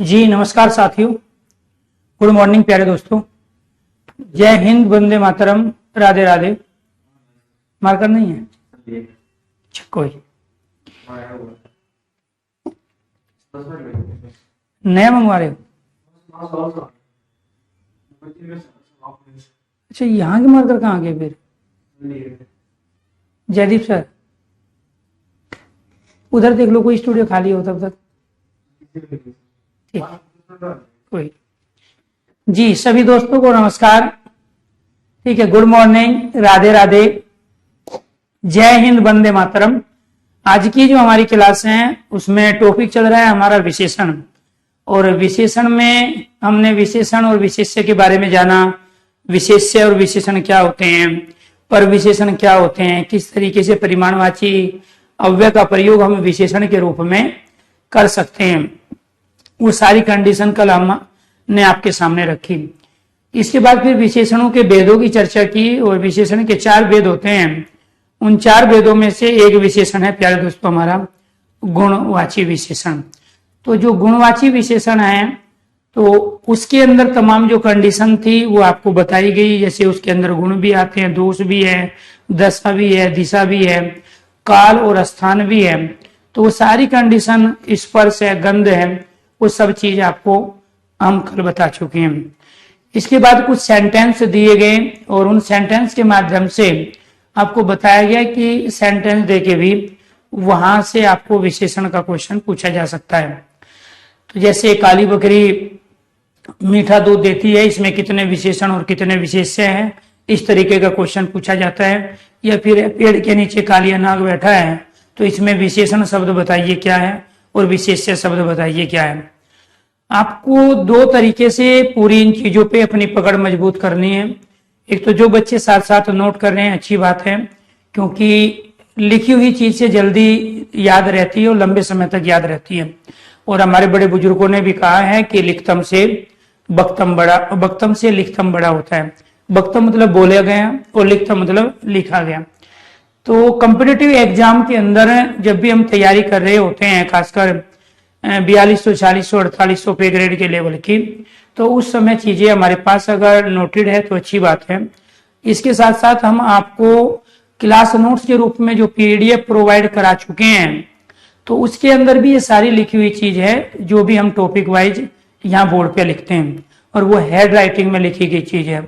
जी नमस्कार साथियों, good morning प्यारे दोस्तों। जय हिंद, वंदे मातरम, राधे राधे। मार्कर नहीं है? अच्छा, कोई नया मंगवा रहे हो? अच्छा, यहाँ के मार्कर कहाँ गए फिर? जयदीप सर, उधर देख लो, कोई स्टूडियो खाली हो तब तक। ठीक, कोई। जी सभी दोस्तों को नमस्कार। ठीक है, गुड मॉर्निंग, राधे राधे, जय हिंद, वंदे मातरम। आज की जो हमारी क्लास है उसमें टॉपिक चल रहा है हमारा विशेषण। और विशेषण में हमने विशेषण और विशेष्य के बारे में जाना। विशेष्य और विशेषण क्या होते हैं, पर विशेषण क्या होते हैं, किस तरीके से परिमाणवाची अव्यय का प्रयोग हम विशेषण के रूप में कर सकते हैं, वो सारी कंडीशन कल हमने आपके सामने रखी। इसके बाद फिर विशेषणों के भेदों की चर्चा की। और विशेषण के 4 भेद होते हैं। उन 4 भेदों में से एक विशेषण है प्यारे दोस्तों हमारा गुणवाची विशेषण। तो जो गुणवाची विशेषण है तो उसके अंदर तमाम जो कंडीशन थी वो आपको बताई गई। जैसे उसके अंदर गुण भी आते हैं, दोष भी है, दशा भी है, दिशा भी है, काल और स्थान भी है। तो वो सारी कंडीशन, स्पर्श है, गंध है, वो सब चीज आपको हम कल बता चुके हैं। इसके बाद कुछ सेंटेंस दिए गए और उन सेंटेंस के माध्यम से आपको बताया गया कि सेंटेंस देके भी वहां से आपको विशेषण का क्वेश्चन पूछा जा सकता है। तो जैसे काली बकरी मीठा दूध देती है, इसमें कितने विशेषण और कितने विशेष्य हैं, इस तरीके का क्वेश्चन पूछा जाता है। या फिर पेड़ के नीचे कालिया नाग बैठा है, तो इसमें विशेषण शब्द बताइए क्या है और विशेष्य शब्द बताइए क्या है। आपको 2 तरीके से पूरी इन चीजों पे अपनी पकड़ मजबूत करनी है। एक तो जो बच्चे साथ साथ नोट कर रहे हैं, अच्छी बात है, क्योंकि लिखी हुई चीज से जल्दी याद रहती है और लंबे समय तक याद रहती है। और हमारे बड़े बुजुर्गों ने भी कहा है कि लिखतम से बख्तम बड़ा, बख्तम से लिखतम बड़ा होता है। बख्तम मतलब बोला गया और लिखतम मतलब लिखा गया। तो कॉम्पिटिटिव एग्जाम के अंदर जब भी हम तैयारी कर रहे होते हैं, खासकर 4200, 4600, 4800 पे ग्रेड के लेवल की, तो उस समय चीजें हमारे पास अगर नोटेड है तो अच्छी बात है। इसके साथ साथ हम आपको क्लास नोट्स के रूप में जो पीडीएफ प्रोवाइड करा चुके हैं, तो उसके अंदर भी ये सारी लिखी हुई चीज है जो भी हम टॉपिक वाइज यहाँ बोर्ड पे लिखते हैं, और वो हैंड राइटिंग में लिखी गई चीज है।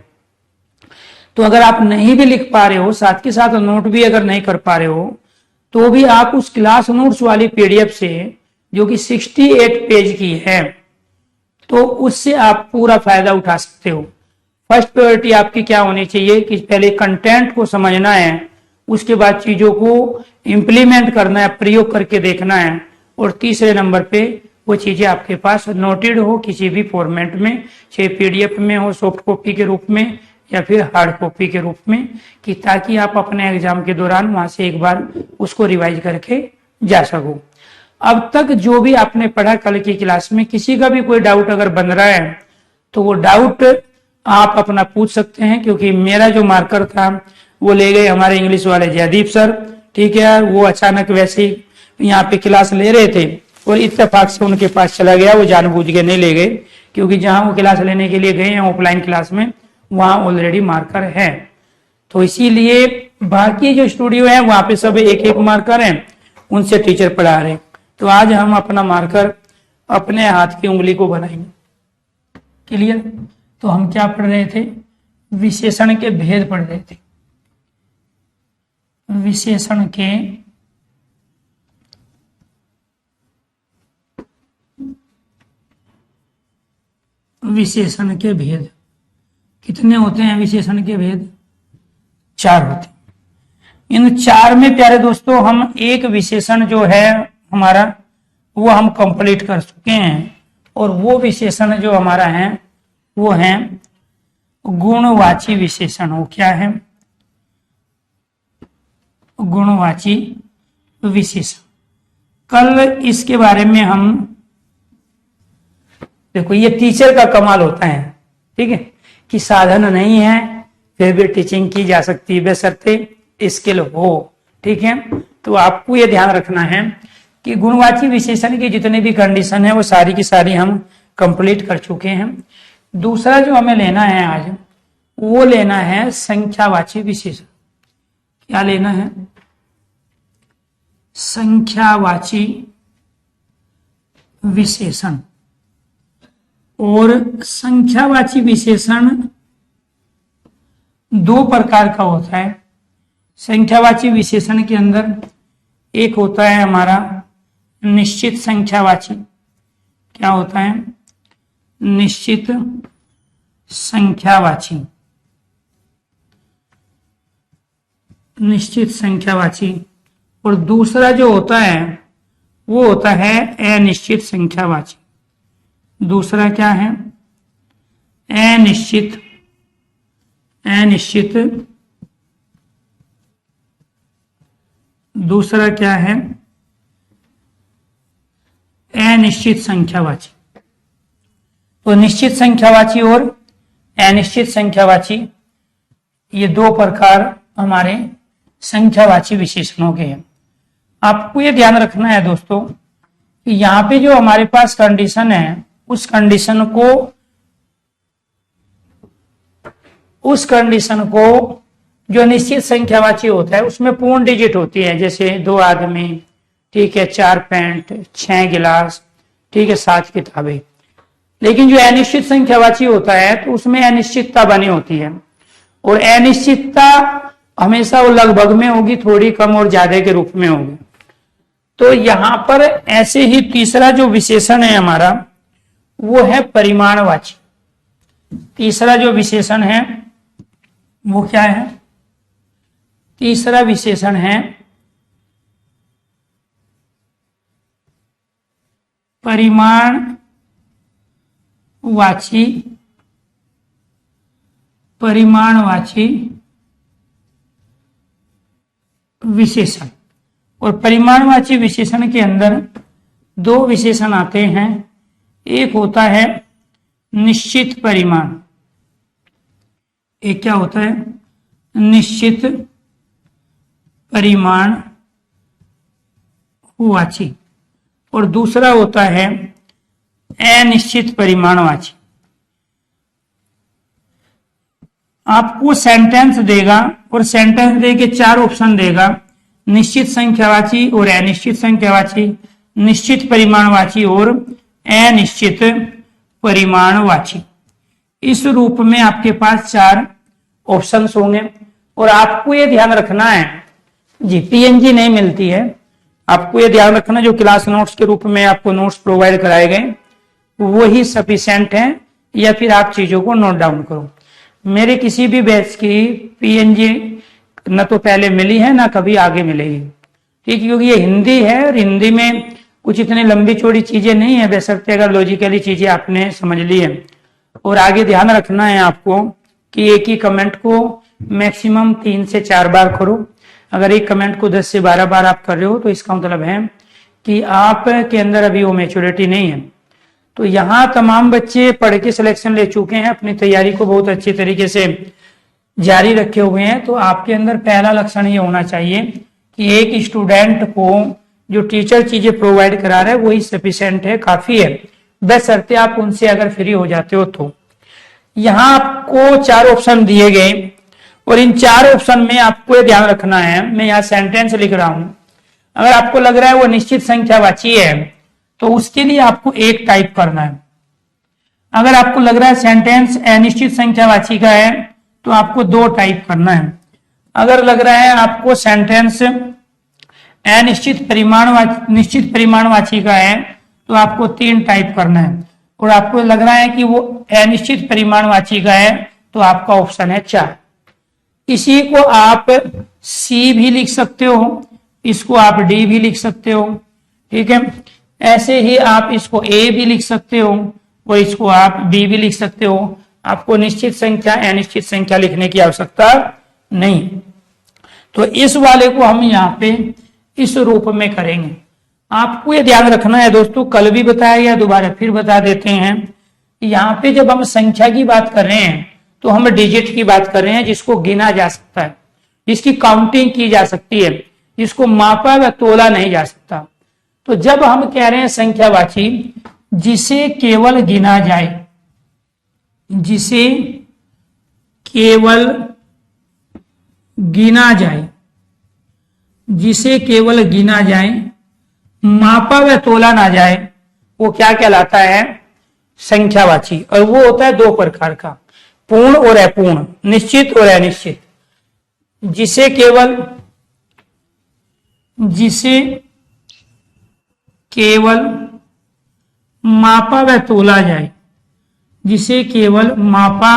तो अगर आप नहीं भी लिख पा रहे हो, साथ के साथ नोट भी अगर नहीं कर पा रहे हो, तो भी आप उस क्लास नोट्स वाली पीडीएफ से, जो कि 68 पेज की है, तो उससे आप पूरा फायदा उठा सकते हो। फर्स्ट प्रायोरिटी आपकी क्या होनी चाहिए कि पहले कंटेंट को समझना है, उसके बाद चीजों को इंप्लीमेंट करना है, प्रयोग करके देखना है, और तीसरे नंबर पे वो चीजें आपके पास नोटेड हो किसी भी फॉर्मेट में, चाहे पीडीएफ में हो, सॉफ्ट कॉपी के रूप में या फिर हार्ड कॉपी के रूप में, कि ताकि आप अपने एग्जाम के दौरान वहां से एक बार उसको रिवाइज करके जा सको। अब तक जो भी आपने पढ़ा कल की क्लास में, किसी का भी कोई डाउट अगर बन रहा है तो वो डाउट आप अपना पूछ सकते हैं, क्योंकि मेरा जो मार्कर था वो ले गए हमारे इंग्लिश वाले जयदीप सर। ठीक है, वो अचानक वैसे ही यहाँ पे क्लास ले रहे थे और इत्तेफाक से उनके पास चला गया। वो जानबूझ के नहीं ले गए, क्योंकि जहां वो क्लास लेने के लिए गए हैं ऑफलाइन क्लास में, वहां ऑलरेडी मार्कर है। तो इसीलिए बाकी जो स्टूडियो है वहां पे सब एक एक मार्कर है, उनसे टीचर पढ़ा रहे हैं। तो आज हम अपना मार्कर अपने हाथ की उंगली को बनाएंगे। क्लियर? तो हम क्या पढ़ रहे थे? विशेषण के भेद पढ़ रहे थे। विशेषण के भेद कितने होते हैं? विशेषण के भेद 4 होते हैं। इन 4 में प्यारे दोस्तों हम एक विशेषण जो है हमारा वो हम कंप्लीट कर चुके हैं, और वो विशेषण जो हमारा है वो है गुणवाची विशेषण। वो क्या है? गुणवाची विशेषण। कल इसके बारे में हम, देखो ये टीचर का कमाल होता है, ठीक है, कि साधन नहीं है फिर भी टीचिंग की जा सकती है, बशर्ते स्किल हो। ठीक है, तो आपको ये ध्यान रखना है कि गुणवाची विशेषण की जितनी भी कंडीशन है वो सारी की सारी हम कंप्लीट कर चुके हैं। दूसरा जो हमें लेना है आज, वो लेना है संख्यावाची विशेषण। क्या लेना है? संख्यावाची विशेषण। और संख्यावाची विशेषण दो प्रकार का होता है। संख्यावाची विशेषण के अंदर एक होता है हमारा निश्चित संख्यावाची। क्या होता है? निश्चित संख्यावाची। निश्चित संख्यावाची। और दूसरा जो होता है वो होता है अनिश्चित संख्यावाची। दूसरा क्या है? अनिश्चित दूसरा क्या है? अनिश्चित संख्यावाची। तो निश्चित संख्यावाची और अनिश्चित संख्यावाची, ये दो प्रकार हमारे संख्यावाची विशेषणों के हैं। आपको ये ध्यान रखना है दोस्तों कि यहाँ पे जो हमारे पास कंडीशन है, उस कंडीशन को जो निश्चित संख्यावाची होता है उसमें पूर्ण डिजिट होती है। जैसे 2 आदमी, ठीक है, 4 पैंट, 6 गिलास, ठीक है, 7 किताबें। लेकिन जो अनिश्चित संख्यावाची होता है तो उसमें अनिश्चितता बनी होती है। और अनिश्चितता हमेशा वो लगभग में होगी, थोड़ी कम और ज्यादा के रूप में होगी। तो यहां पर ऐसे ही तीसरा जो विशेषण है हमारा, वो है परिमाणवाची। तीसरा जो विशेषण है वो क्या है? तीसरा विशेषण है परिमाणवाची विशेषण। और परिमाणवाची विशेषण के अंदर दो विशेषण आते हैं। एक होता है निश्चित परिमाण। एक क्या होता है? निश्चित परिमाणवाची। और दूसरा होता है अनिश्चित परिमाणवाची। आपको सेंटेंस देगा और सेंटेंस देके 4 ऑप्शन देगा, निश्चित संख्यावाची और अनिश्चित संख्यावाची, निश्चित परिमाणवाची और अनिश्चित परिमाणवाची। इस रूप में आपके पास 4 ऑप्शंस होंगे। और आपको ये ध्यान रखना है जी, पीएनजी नहीं मिलती है। आपको ये ध्यान रखना, जो क्लास नोट्स के रूप में आपको नोट्स प्रोवाइड कराए गए वो ही सफिशिएंट है, या फिर आप चीजों को नोट डाउन करो। मेरे किसी भी बैच की पीएनजी न तो पहले मिली है ना कभी आगे मिलेगी, ठीक, क्योंकि ये हिंदी है और हिंदी में कुछ इतनी लंबी चौड़ी चीजें नहीं है, बशर्ते अगर लॉजिकली चीजें आपने समझ ली है। और आगे ध्यान रखना है आपको कि एक ही कमेंट को मैक्सिमम 3 से 4 बार करो। अगर एक कमेंट को 10 से 12 बार आप कर रहे हो तो इसका मतलब है कि आप के अंदर अभी वो मैच्योरिटी नहीं है। तो यहाँ तमाम बच्चे पढ़ के सिलेक्शन ले चुके हैं, अपनी तैयारी को बहुत अच्छी तरीके से जारी रखे हुए हैं। तो आपके अंदर पहला लक्षण ये होना चाहिए कि एक स्टूडेंट को जो टीचर चीजें प्रोवाइड करा रहा है वही सफिशिएंट है, काफी है, बशर्ते आप उनसे अगर फ्री हो जाते हो तो। यहाँ आपको 4 ऑप्शन दिए गए और इन 4 ऑप्शन में आपको ध्यान रखना है, मैं यहाँ सेंटेंस लिख रहा हूं, अगर आपको लग रहा है वो निश्चित संख्यावाची है तो उसके लिए आपको 1 टाइप करना है। अगर आपको लग रहा है सेंटेंस अनिश्चित संख्यावाची का है तो आपको 2 टाइप करना है। अगर लग रहा है आपको सेंटेंस निश्चित परिमाणवाची का है तो आपको 3 टाइप करना है। और आपको लग रहा है कि वो अनिश्चित परिमाणवाची का है तो आपका ऑप्शन है 4। इसी को आप सी भी लिख सकते हो, इसको आप डी भी लिख सकते हो, ठीक है। ऐसे ही आप इसको ए भी लिख सकते हो और इसको आप बी भी लिख सकते हो। आपको निश्चित संख्या अनिश्चित संख्या लिखने की आवश्यकता नहीं। तो इस वाले को हम यहाँ पे इस रूप में करेंगे। आपको ये ध्यान रखना है दोस्तों, कल भी बताया गया, दोबारा फिर बता देते हैं। यहाँ पे जब हम संख्या की बात कर रहे हैं तो हम डिजिट की बात कर रहे हैं, जिसको गिना जा सकता है, जिसकी काउंटिंग की जा सकती है, जिसको मापा व तोला नहीं जा सकता। तो जब हम कह रहे हैं संख्यावाची, जिसे केवल गिना जाए, जिसे केवल गिना जाए, जिसे केवल गिना जाए, मापा व तोला ना जाए, वो क्या कहलाता है? संख्यावाची। और वो होता है दो प्रकार का, पूर्ण और अपूर्ण, निश्चित और अनिश्चित। जिसे केवल मापा व तोला जाए, जिसे केवल मापा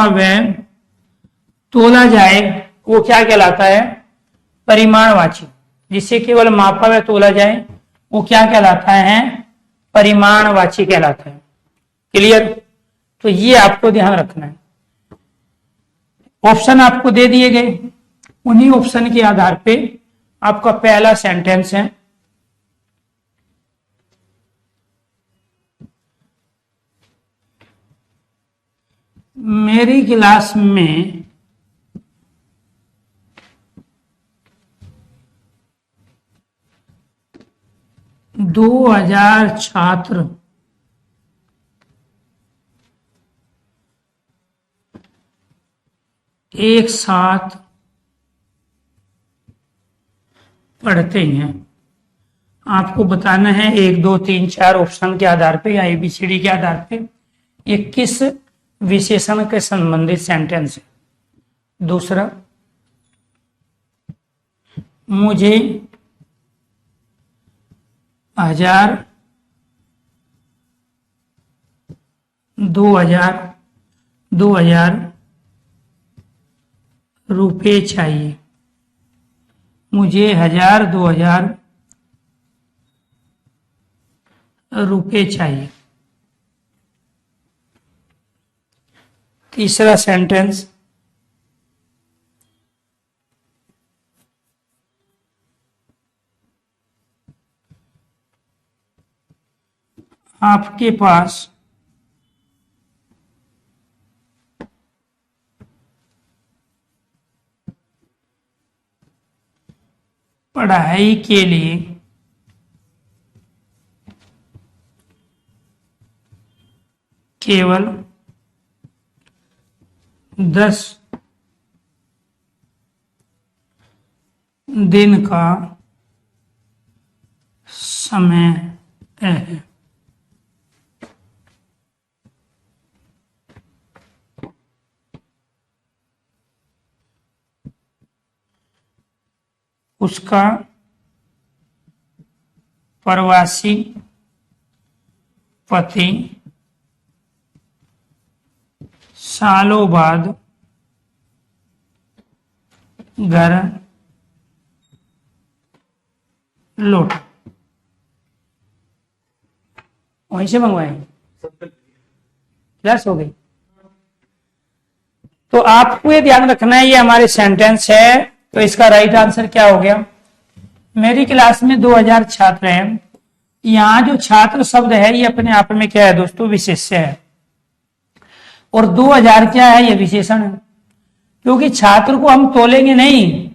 व तोला जाए, वो क्या कहलाता है? परिमाणवाची। जिसे केवल मापा व तोला जाए वो क्या कहलाता है? परिमाणवाची कहलाता है। क्लियर? तो ये आपको ध्यान रखना है। ऑप्शन आपको दे दिए गए, उन्हीं ऑप्शन के आधार पे आपका पहला सेंटेंस है, मेरी क्लास में 2000 छात्र एक साथ पढ़ते हैं। आपको बताना है 1 2 3 4 ऑप्शन के आधार पे या ABCD के आधार पे ये किस विशेषण के संबंधित सेंटेंस है। दूसरा, मुझे 1000 2000 रुपये चाहिए, मुझे 1000 2000 रुपये चाहिए। तीसरा सेंटेंस, आपके पास पढ़ाई के लिए केवल 10 दिन का समय है। उसका प्रवासी पति सालों बाद घर लौटा। वहीं से मंगवाए, क्लास हो गई। तो आपको ये ध्यान रखना है, ये हमारे सेंटेंस है। तो इसका राइट आंसर क्या हो गया? मेरी क्लास में 2000 छात्र हैं। यहां जो छात्र शब्द है ये अपने आप में क्या है दोस्तों? विशेष्य है। और 2000 क्या है? ये विशेषण है। क्योंकि छात्र को हम तोलेंगे नहीं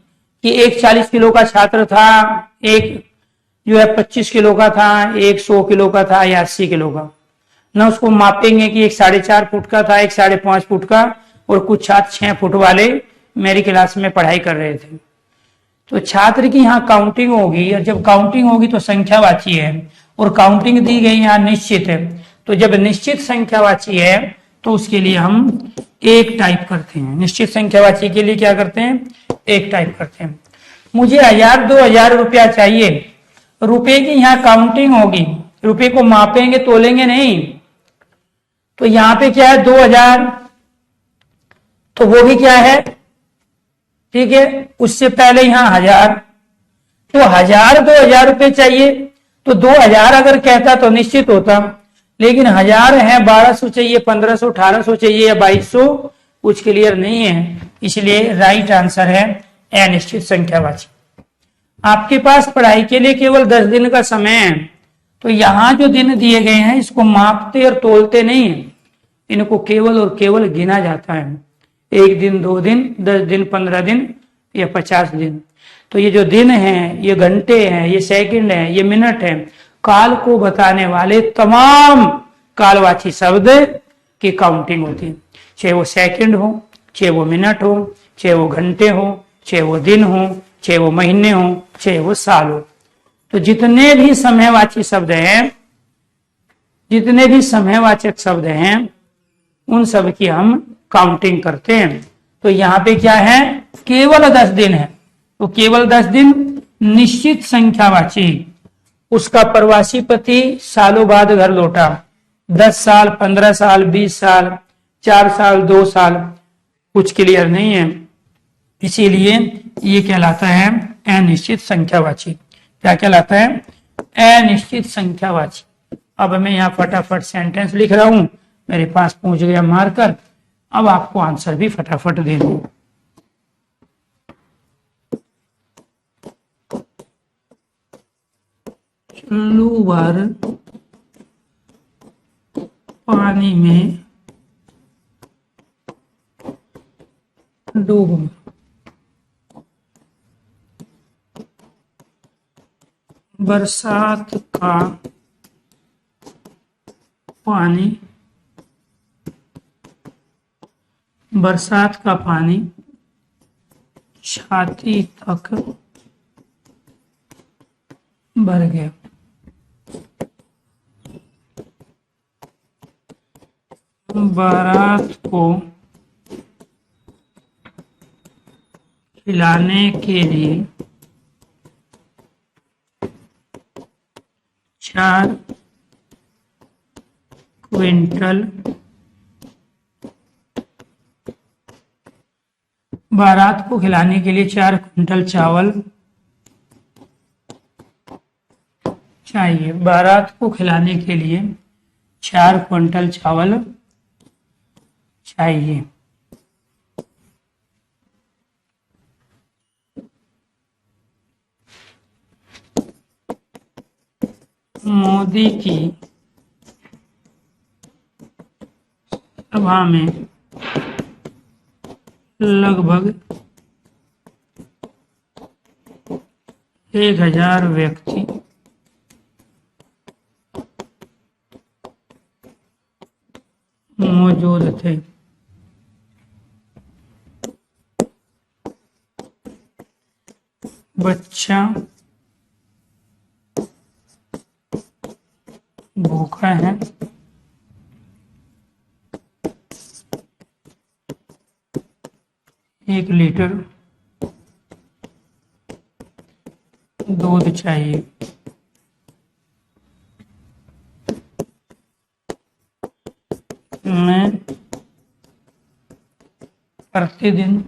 कि एक 40 किलो का छात्र था, एक जो है 25 किलो का था, एक 100 किलो का था या 80 किलो का। ना उसको मापेंगे कि एक 4.5 फुट का था, एक 5.5 फुट का, और कुछ छात्र 6 फुट वाले मेरी क्लास में पढ़ाई कर रहे थे। तो छात्र की यहाँ काउंटिंग होगी, और जब काउंटिंग होगी तो संख्यावाची है, और काउंटिंग दी गई यहाँ निश्चित है। तो जब निश्चित संख्यावाची है तो उसके लिए हम एक टाइप करते हैं। निश्चित संख्यावाची के लिए क्या करते हैं? एक टाइप करते हैं। मुझे 1000 2000 रुपया चाहिए, रुपए की यहाँ काउंटिंग होगी, रुपए को मापेंगे तोलेंगे नहीं। तो यहाँ पे क्या है? 2000, तो वो भी क्या है? ठीक है, उससे पहले यहाँ 1000, तो 1000 2000 रुपये चाहिए। तो 2000 अगर कहता तो निश्चित होता, लेकिन 1000 है, 1200 चाहिए, 1500 1800 चाहिए या 2200, कुछ क्लियर नहीं है। इसलिए राइट आंसर है अनिश्चित संख्यावाची। आपके पास पढ़ाई के लिए केवल 10 दिन का समय है। तो यहां जो दिन दिए गए हैं इसको मापते और तोलते नहीं है, इनको केवल और केवल गिना जाता है। 1 दिन 2 दिन 10 दिन 15 दिन या 50 दिन। तो ये जो दिन है, ये घंटे हैं, ये सेकंड है, ये मिनट है, काल को बताने वाले तमाम कालवाची शब्द की काउंटिंग होती है। चाहे वो सेकंड हो, चाहे वो मिनट हो, चाहे वो घंटे हो, चाहे वो दिन हो, चाहे वो महीने हो, चाहे वो साल हो। तो जितने भी समयवाची शब्द हैं, जितने भी समयवाचक शब्द हैं, उन सब की हम काउंटिंग करते हैं। तो यहाँ पे क्या है, केवल 10 दिन है। तो केवल 10 दिन निश्चित संख्यावाची। उसका प्रवासी पति सालों बाद घर लौटा, 10 साल, 15 साल, 20 साल, 4 साल, 2 साल, कुछ क्लियर नहीं है, इसीलिए ये कहलाता है अनिश्चित संख्यावाची। क्या कहलाता है, अनिश्चित संख्यावाची। अब मैं यहाँ फटाफट सेंटेंस लिख रहा हूं, मेरे पास पहुंच गया मार्कर। अब आपको आंसर भी फटाफट दे दूं। चलो बार पानी में डूब, बरसात का पानी, बरसात का पानी छाती तक भर गया। बारात को खिलाने के लिए 4 क्विंटल, बारात को खिलाने के लिए 4 क्विंटल चावल चाहिए। बारात को खिलाने के लिए 4 क्विंटल चावल चाहिए। मोदी की सभा में लगभग 1000 व्यक्ति मौजूद थे। बच्चा भूखा है, 1 लीटर दूध चाहिए। मैं प्रतिदिन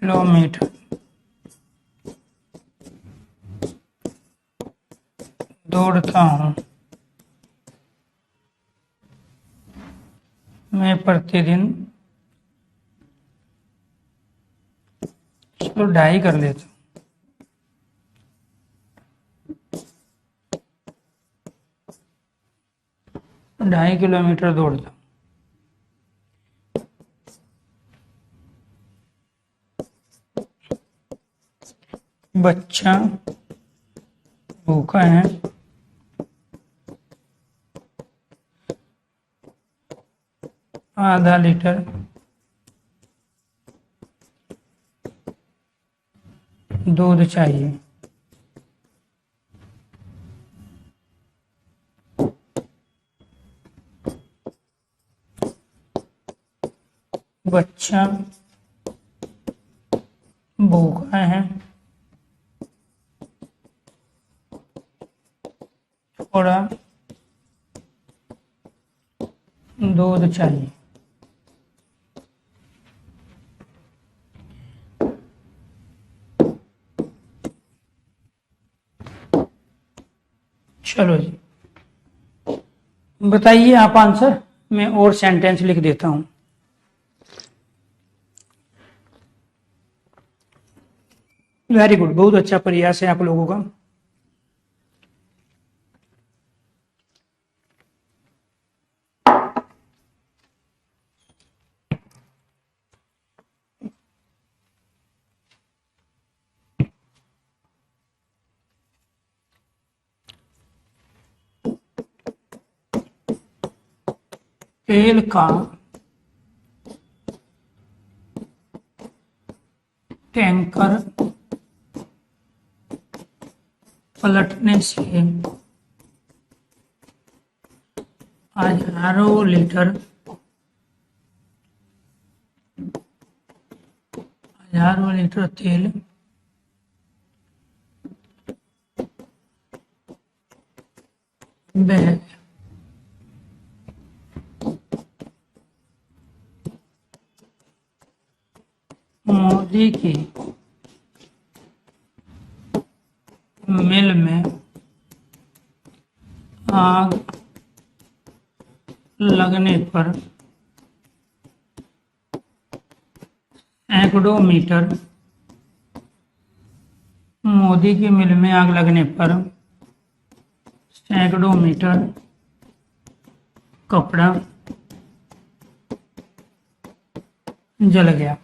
किलोमीटर दौड़ता हूँ। मैं प्रतिदिन, चलो 2.5 कर लेता हूँ। ढाई किलोमीटर दौड़ता हूँ। बच्चा भूखा है, आधा लीटर दूध चाहिए। बच्चा भूखा है, थोड़ा दूध चाहिए। चलो जी, बताइए आप आंसर। मैं और सेंटेंस लिख देता हूं। वेरी गुड, बहुत अच्छा प्रयास है आप लोगों का। तेल का टैंकर पलटने से हजारों लीटर तेल बह मोदी की मिल में आग लगने पर सैकड़ों मीटर मोदी की मिल में आग लगने पर सैकड़ों मीटर कपड़ा जल गया।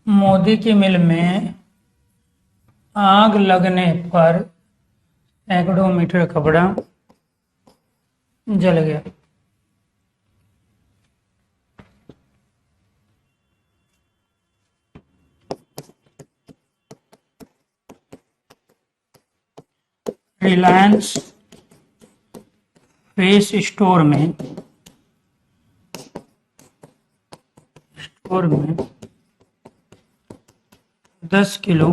मोदी की मिल में आग लगने पर सैकड़ों मीटर कपड़ा जल गया। रिलायंस फ्रेश स्टोर में 10 किलो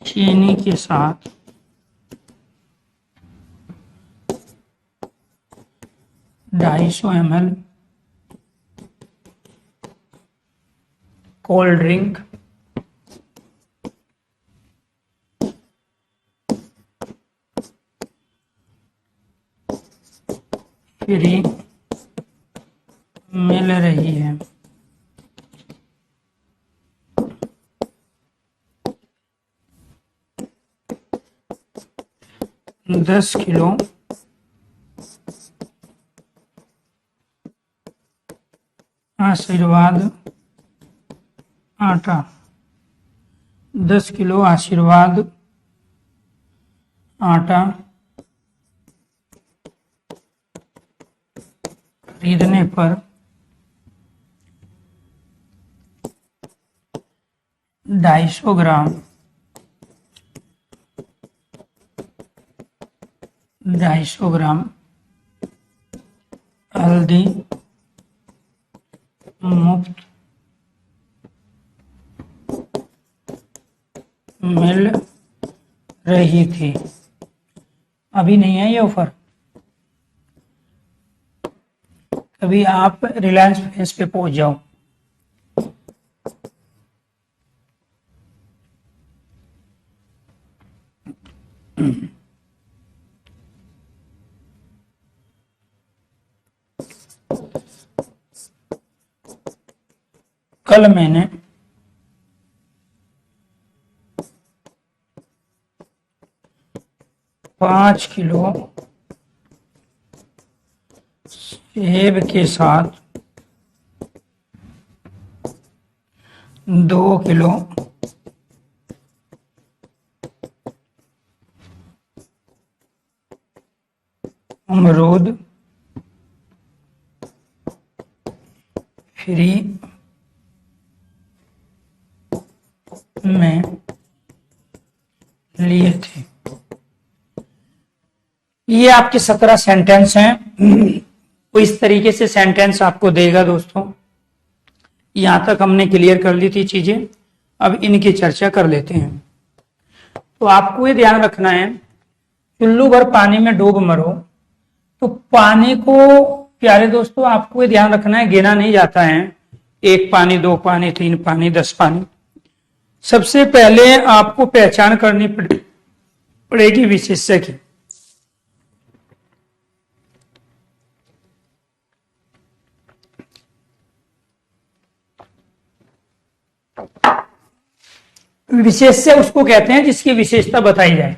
चीनी के साथ 250 ml कोल्ड ड्रिंक फ्री मिल रही है। दस किलो आशीर्वाद आटा 10 किलो आशीर्वाद आटा खरीदने पर 250 ग्राम 250 ग्राम हल्दी मुफ्त मिल रही थी। अभी नहीं है ये ऑफर, अभी आप रिलायंस फ्रेश पे पहुंच जाओ। कल मैंने पाँच किलो सेब के साथ 2 किलो अमरूद फ्री में लिए थे। ये आपके 17 सेंटेंस हैं। तो इस तरीके से सेंटेंस आपको देगा दोस्तों। यहां तक हमने क्लियर कर ली थी चीजें, अब इनकी चर्चा कर लेते हैं। तो आपको ये ध्यान रखना है, चुल्लू भर पानी में डूब मरो। तो पानी को प्यारे दोस्तों आपको ये ध्यान रखना है, गिना नहीं जाता है 1 पानी 2 पानी 3 पानी 10 पानी। सबसे पहले आपको पहचान करनी पड़ेगी विशेष्य की। विशेष्य उसको कहते हैं जिसकी विशेषता बताई जाए।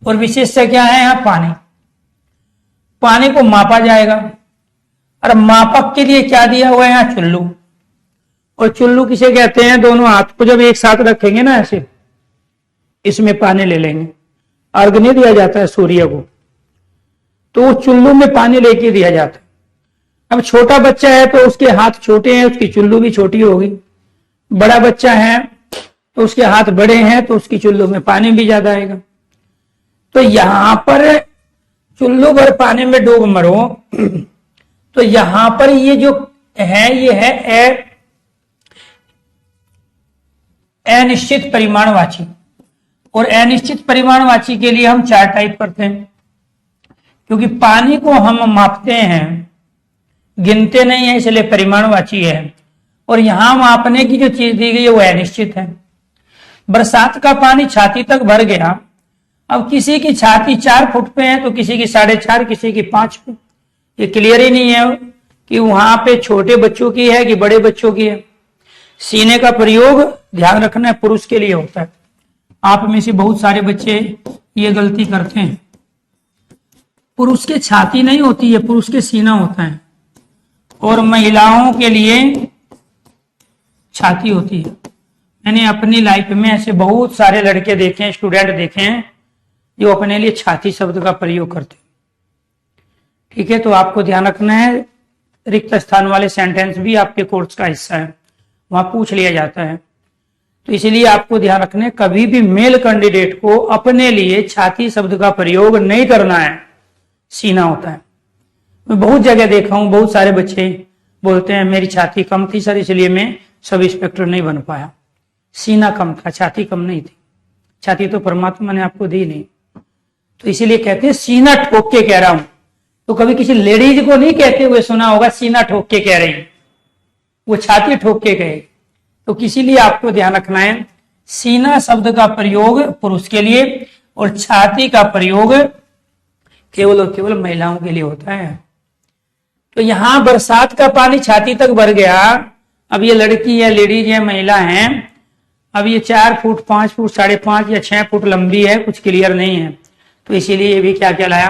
और विशेष्य क्या है? यहाँ पानी। पानी को मापा जाएगा और मापक के लिए क्या दिया हुआ है? यहाँ चुल्लू। और चुल्लू किसे कहते हैं? दोनों हाथ को जब एक साथ रखेंगे ना ऐसे, इसमें पानी ले लेंगे। अर्घ नहीं दिया जाता है सूर्य को, तो चुल्लू में पानी लेके दिया जाता है। अब छोटा बच्चा है तो उसके हाथ छोटे हैं, उसकी चुल्लू भी छोटी होगी। बड़ा बच्चा है तो उसके हाथ बड़े हैं तो उसकी चुल्लू में पानी भी ज्यादा आएगा। तो यहां पर चुल्लू भर पानी में डूब मरो, तो यहां पर ये जो है ये है अनिश्चित परिमाणवाची। और अनिश्चित परिमाणवाची के लिए हम 4 टाइप करते हैं, क्योंकि पानी को हम मापते हैं, गिनते नहीं है, इसलिए परिमाणवाची है। और यहां मापने की जो चीज दी गई है वो अनिश्चित है। बरसात का पानी छाती तक भर गया। अब किसी की छाती 4 फुट पे है तो किसी की 4.5, किसी की 5 फुट। ये क्लियर ही नहीं है कि वहां पे छोटे बच्चों की है कि बड़े बच्चों की है। सीने का प्रयोग ध्यान रखना है पुरुष के लिए होता है। आप में से बहुत सारे बच्चे ये गलती करते हैं। पुरुष के छाती नहीं होती है, पुरुष के सीना होता है, और महिलाओं के लिए छाती होती है। मैंने अपनी लाइफ में ऐसे बहुत सारे लड़के देखे हैं, स्टूडेंट देखे हैं, जो अपने लिए छाती शब्द का प्रयोग करते हैं। ठीक है, तो आपको ध्यान रखना है, रिक्त स्थान वाले सेंटेंस भी आपके कोर्स का हिस्सा है, वहां पूछ लिया जाता है। तो इसलिए आपको ध्यान रखना है, कभी भी मेल कैंडिडेट को अपने लिए छाती शब्द का प्रयोग नहीं करना है, सीना होता है। मैं बहुत जगह देखा हूं, बहुत सारे बच्चे बोलते हैं मेरी छाती कम थी सर, इसलिए मैं सब इंस्पेक्टर नहीं बन पाया। सीना कम था, छाती कम नहीं थी। छाती तो परमात्मा ने आपको दी नहीं, तो इसीलिए कहते हैं सीना ठोक के कह रहा हूं। तो कभी किसी लेडीज को नहीं कहते हुए सुना होगा सीना ठोक के कह रही, वो छाती ठोक के कहे। तो किसी लिए आपको ध्यान रखना है, सीना शब्द का प्रयोग पुरुष के लिए और छाती का प्रयोग केवल और केवल महिलाओं के लिए होता है। तो यहां बरसात का पानी छाती तक भर गया। अब ये लड़की है, लेडीज है, महिला है, अब ये 4 फुट, 5 फुट, 5.5 या 6 फुट लंबी है, कुछ क्लियर नहीं है। तो इसीलिए ये भी क्या कहलाया?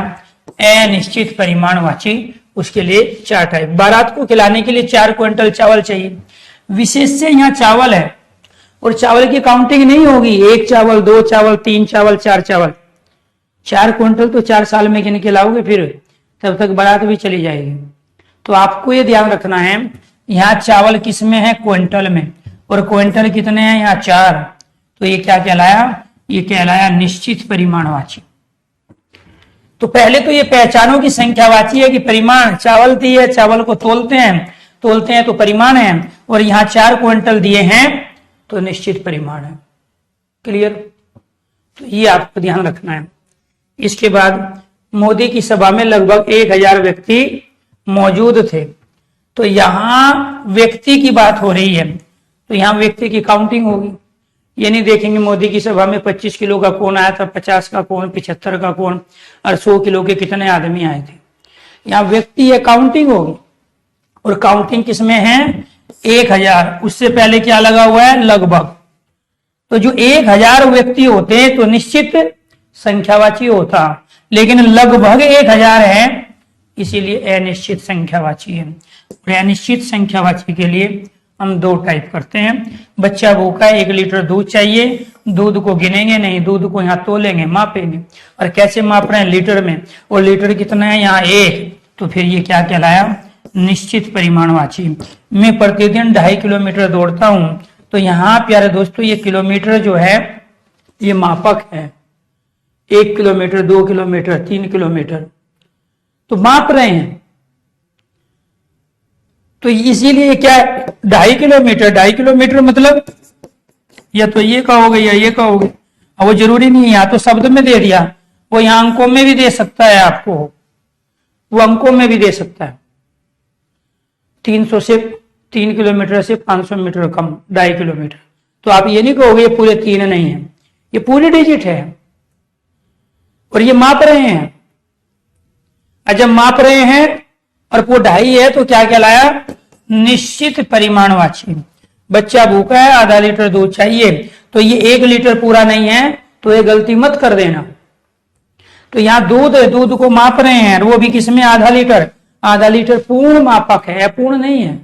अनिश्चित परिमाणवाची। उसके लिए 4 टाइप। बारात को खिलाने के लिए 4 क्विंटल चावल चाहिए। विशेष से यहाँ चावल है, और चावल की काउंटिंग नहीं होगी, 1 चावल, 2 चावल, 3 चावल, 4 चावल। 4 क्विंटल तो 4 साल में गिन के लाओगे, फिर तब तक बारात भी चली जाएगी। तो आपको ये ध्यान रखना है, यहाँ चावल किस में है? क्विंटल में। और क्विंटल कितने हैं? यहाँ 4। तो ये क्या कहलाया? ये कहलाया निश्चित परिमाणवाची। तो पहले तो ये पहचानों की संख्यावाची है कि परिमाण चावल दी है, चावल को तोलते हैं तो परिमाण है, और यहाँ 4 क्विंटल दिए हैं तो निश्चित परिमाण है। क्लियर? तो ये आपको ध्यान रखना है। इसके बाद मोदी की सभा में लगभग 1000 व्यक्ति मौजूद थे। तो यहां व्यक्ति की बात हो रही है, तो यहां व्यक्ति की काउंटिंग होगी। ये नहीं देखेंगे मोदी की सभा में 25 किलो का कौन आया था, 50 का कौन, 75 का कौन, और 100 किलो के कितने आदमी आए थे। यहाँ व्यक्ति है, काउंटिंग होगी। और काउंटिंग किसमें है? 1000। उससे पहले क्या लगा हुआ है? लगभग। तो जो 1000 व्यक्ति होते हैं तो निश्चित संख्यावाची होता, लेकिन लगभग 1000 है, इसीलिए अनिश्चित संख्यावाची है। और अनिश्चित संख्यावाची के लिए हम 2 टाइप करते हैं। बच्चा भूखा है, 1 लीटर दूध चाहिए, दूध को गिनेंगे नहीं, दूध को यहाँ तोलेंगे, मापेंगे। और कैसे माप रहे हैं? लीटर में। और लीटर कितना है? यहाँ 1। तो फिर ये क्या कहलाया? निश्चित परिमाणवाची। मैं प्रतिदिन 2.5 किलोमीटर दौड़ता हूं, तो यहाँ प्यारे दोस्तों ये किलोमीटर जो है ये मापक है। 1 किलोमीटर, 2 किलोमीटर, 3 किलोमीटर, तो माप रहे हैं। तो इसीलिए क्या 2.5 किलोमीटर मतलब या तो ये कहोगे या ये कहोगे। अब वो जरूरी नहीं है, यहाँ तो शब्द में दे दिया, वो यहाँ अंकों में भी दे सकता है आपको, वो अंकों में भी दे सकता है। 300 से 3 किलोमीटर से 500 मीटर कम 2.5 किलोमीटर। तो आप ये नहीं कहोगे ये पूरे 3 नहीं है, ये पूरी डिजिट है, और ये माप रहे हैं। जब माप रहे हैं और वो 2.5 है तो क्या कहलाया? निश्चित परिमाणवाची। बच्चा भूखा है, आधा लीटर दूध चाहिए, तो ये 1 लीटर पूरा नहीं है, तो ये गलती मत कर देना। तो यहाँ दूध को माप रहे हैं, वो भी किसमें, आधा लीटर। आधा लीटर पूर्ण मापक है, अपूर्ण नहीं है।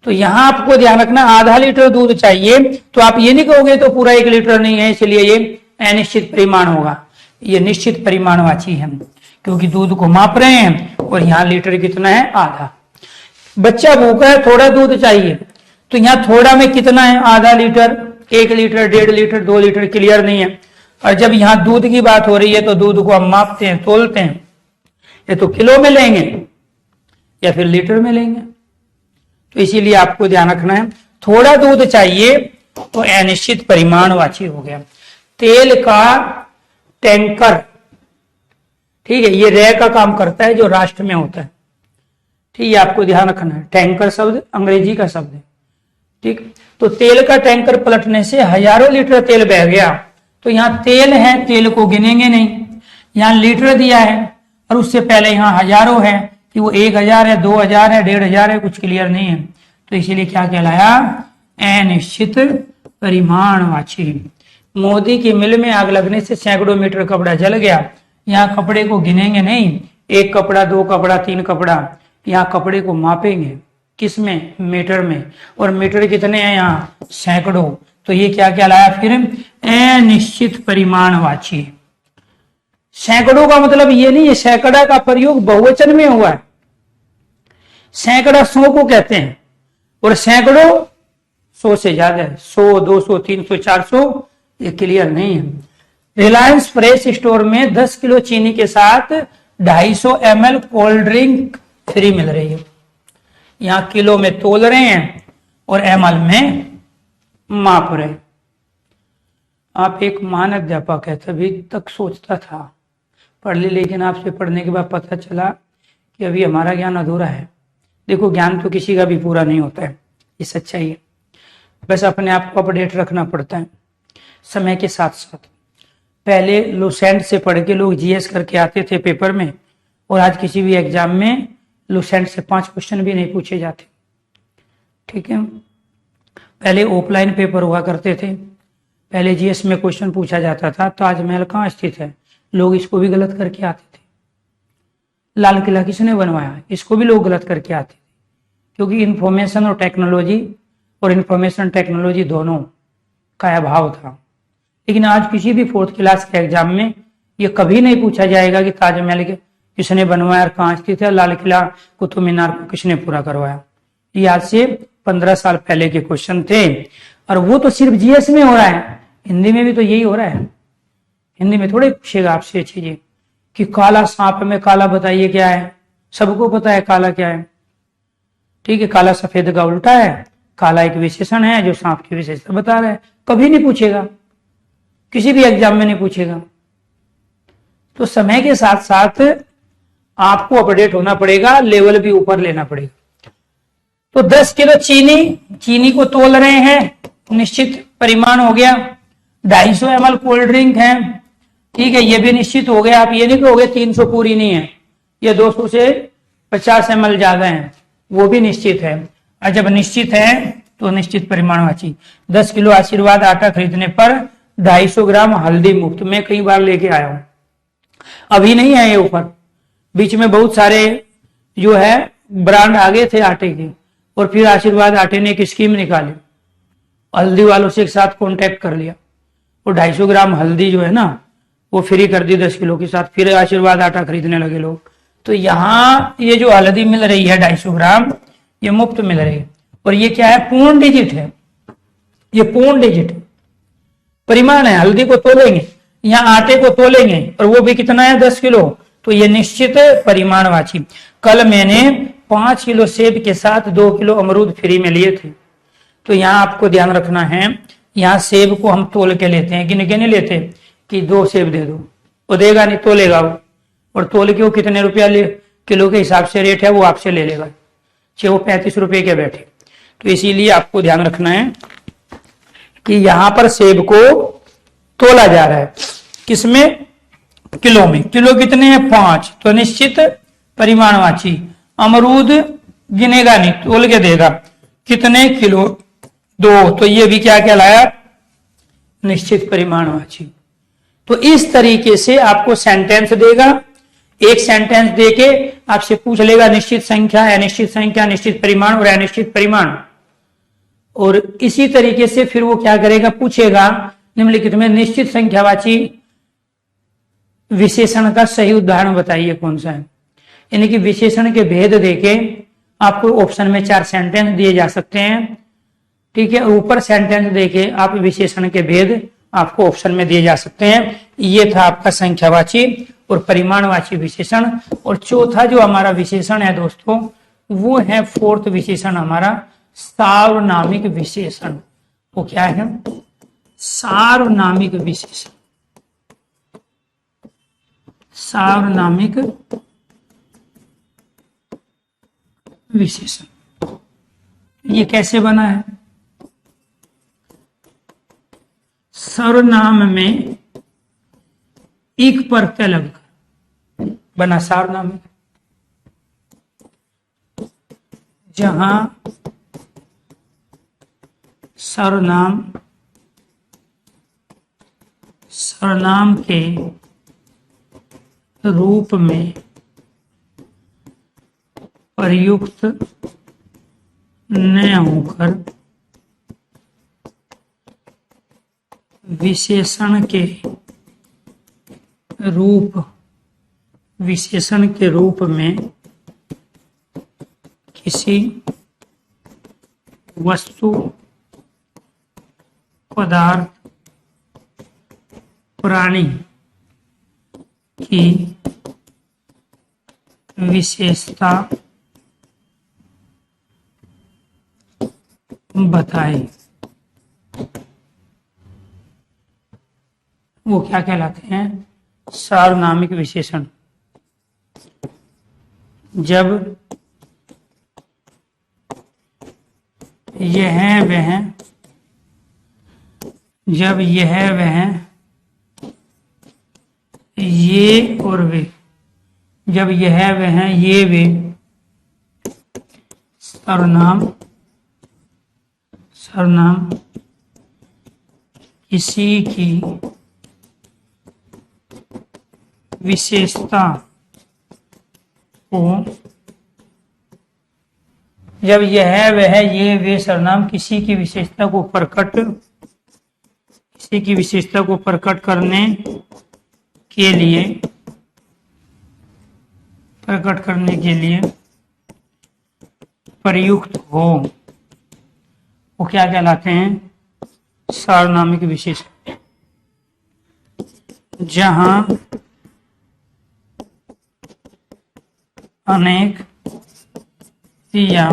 तो यहां आपको ध्यान रखना, आधा लीटर दूध चाहिए, तो आप ये नहीं कहोगे तो पूरा 1 लीटर नहीं है, इसलिए ये अनिश्चित परिमाण होगा। ये निश्चित परिमाणवाची है, क्योंकि दूध को माप रहे हैं और यहाँ लीटर कितना है, आधा। बच्चा भूखा है, थोड़ा दूध चाहिए, तो यहाँ थोड़ा में कितना है, आधा litre, 1 litre, 1.5 litre, 2 litre, clear नहीं है। और जब यहाँ दूध की बात हो रही है तो दूध को हम मापते हैं, तोलते हैं, ये तो किलो में लेंगे या फिर लीटर में लेंगे। तो इसीलिए आपको ध्यान रखना है, थोड़ा दूध चाहिए तो अनिश्चित परिमाणवाची हो गया। तेल का टैंकर, ठीक है, ये रे का काम करता है जो राष्ट्र में होता है, ठीक है, आपको ध्यान रखना है। टैंकर शब्द अंग्रेजी का शब्द है, ठीक। तो तेल का टैंकर पलटने से हजारों लीटर तेल बह गया, तो यहाँ तेल है, तेल को गिनेंगे नहीं, यहाँ लीटर दिया है और उससे पहले यहाँ हजारों है, कि वो 1000 है, 2000 है, 1500 है, कुछ क्लियर नहीं है। तो इसीलिए क्या कहलाया, अनिश्चित परिमाणवाची। मोदी की मिल में आग लगने से सैकड़ों मीटर कपड़ा जल गया, यहाँ कपड़े को गिनेंगे नहीं, 1 कपड़ा, 2 कपड़ा, 3 कपड़ा, यहाँ कपड़े को मापेंगे, किसमें, मीटर में, और मीटर कितने हैं यहाँ, सैकड़ों। तो ये क्या कहलाया फिर, अनिश्चित परिमाणवाची। सैकड़ों का मतलब ये नहीं है, सैकड़ा का प्रयोग बहुवचन में हुआ है, सैकड़ा 100 को कहते हैं, और सैकड़ों 100 से ज्यादा है, 100, 200, 300, 400, ये क्लियर नहीं है। रिलायंस फ्रेश स्टोर में 10 किलो चीनी के साथ 250 ml कोल्ड ड्रिंक फ्री मिल रही है। यहाँ किलो में तोल रहे हैं और ml में माप रहे हैं। आप एक महान अध्यापक है, तभी तक सोचता था पढ़ ली, लेकिन आपसे पढ़ने के बाद पता चला कि अभी हमारा ज्ञान अधूरा है। देखो, ज्ञान तो किसी का भी पूरा नहीं होता है, ये सच्चाई है, बस अपने आप को अपडेट रखना पड़ता है समय के साथ साथ। पहले लुसेंट से पढ़ के लोग जीएस करके आते थे पेपर में, और आज किसी भी एग्जाम में लुसेंट से 5 क्वेश्चन भी नहीं पूछे जाते, ठीक है। पहले ऑफलाइन पेपर हुआ करते थे, पहले जीएस में क्वेश्चन पूछा जाता था, ताजमहल कहाँ स्थित है, लोग इसको भी गलत करके आते थे। लाल किला किसने बनवाया, इसको भी लोग गलत करके आते थे, क्योंकि इंफॉर्मेशन और टेक्नोलॉजी, और इंफॉर्मेशन टेक्नोलॉजी दोनों का अभाव था। लेकिन आज किसी भी 4th क्लास के एग्जाम में ये कभी नहीं पूछा जाएगा कि ताजमहल के किसने बनवाया और कहाँ स्थित है, लाल किला, कुतुब मीनार को किसने पूरा करवाया। ये आज से 15 साल पहले के क्वेश्चन थे, और वो तो सिर्फ जीएस में हो रहा है, हिंदी में भी तो यही हो रहा है। हिंदी में थोड़े पूछेगा आपसे चीजें कि काला सांप में काला बताइए क्या है, सबको पता है काला क्या है, ठीक है। काला सफेद का उल्टा है, काला एक विशेषण है जो सांप की विशेषता बता रहा है, कभी नहीं पूछेगा, किसी भी एग्जाम में नहीं पूछेगा। तो समय के साथ साथ आपको अपडेट होना पड़ेगा, लेवल भी ऊपर लेना पड़ेगा। तो 10 किलो चीनी को तोल रहे हैं, निश्चित परिमाण हो गया। 250 ml कोल्ड ड्रिंक है, ठीक है, ये भी निश्चित हो गया। आप ये नहीं कहोगे 300 पूरी नहीं है, ये 200 से 50 ml ज्यादा है, वो भी निश्चित है। और जब निश्चित है तो निश्चित परिमाणवाची। 10 किलो आशीर्वाद आटा खरीदने पर 250 ग्राम हल्दी मुफ्त। मैं कई बार लेके आया हूं, अभी नहीं है ये ऊपर, बीच में बहुत सारे जो है ब्रांड आगे थे आटे के, और फिर आशीर्वाद आटे ने एक स्कीम निकाली, हल्दी वालों से एक साथ कांटेक्ट कर लिया, और 250 ग्राम हल्दी जो है ना वो फ्री कर दी 10 किलो के साथ, फिर आशीर्वाद आटा खरीदने लगे लोग। तो यहाँ ये जो हल्दी मिल रही है 250 ग्राम, ये मुफ्त मिल रही है, और ये क्या है, पूर्ण डिजिट है, ये पूर्ण डिजिट परिमाण है। हल्दी को तोलेंगे, यहाँ आटे को तोलेंगे, और वो भी कितना है, 10 किलो, तो ये निश्चित परिमाणवाची। कल मैंने 5 किलो सेब के साथ 2 किलो अमरूद फ्री में लिए थे। तो यहाँ आपको ध्यान रखना है, यहाँ सेब को हम तोल के लेते हैं, गिन के नहीं लेते कि 2 सेब दे दो, वो देगा नहीं, तोलेगा वो, और तोल के वो कितने रुपया किलो के हिसाब से रेट है वो आपसे ले लेगा, चाहे वो 35 रुपए के बैठे। तो इसीलिए आपको ध्यान रखना है कि यहाँ पर सेब को तोला जा रहा है, किसमें, किलो में। किलो कितने हैं, 5, तो निश्चित परिमाणवाची। अमरूद गिनेगा नहीं, तोल के देगा, कितने किलो, 2, तो ये भी क्या कहलाया, निश्चित परिमाणवाची। तो इस तरीके से आपको सेंटेंस देगा, एक सेंटेंस देके आपसे पूछ लेगा निश्चित संख्या, अनिश्चित संख्या, निश्चित परिमाण और अनिश्चित परिमाण। और इसी तरीके से फिर वो क्या करेगा, पूछेगा निम्नलिखित में निश्चित संख्यावाची विशेषण का सही उदाहरण बताइए कौन सा है। यानी कि विशेषण के भेद देके आपको ऑप्शन में 4 सेंटेंस दिए जा सकते हैं, ठीक है। ऊपर सेंटेंस देके आप विशेषण के भेद आपको ऑप्शन में दिए जा सकते हैं। ये था आपका संख्यावाची और परिमाणवाची विशेषण। और चौथा जो हमारा विशेषण है दोस्तों, वो है 4th विशेषण हमारा सार्वनामिक विशेषण। वो क्या है, सार्वनामिक विशेषण। सार्वनामिक विशेषण ये कैसे बना है, सर्वनाम में एक प्रत्यय लगकर बना सार्वनामिक, जहां सर्वनाम के रूप में प्रयुक्त न होकर विशेषण के रूप में किसी वस्तु, पदार्थ, प्राणी की विशेषता बताए, वो क्या कहलाते हैं, सार्वनामिक विशेषण। जब यह वह ये और वे, जब यह वह ये वे सर्वनाम किसी की विशेषता को, जब यह वह ये वे सर्वनाम किसी की विशेषता को प्रकट करने के लिए प्रयुक्त हो, वो क्या कहलाते हैं, सार्वनामिक विशेषण। जहां अनेक या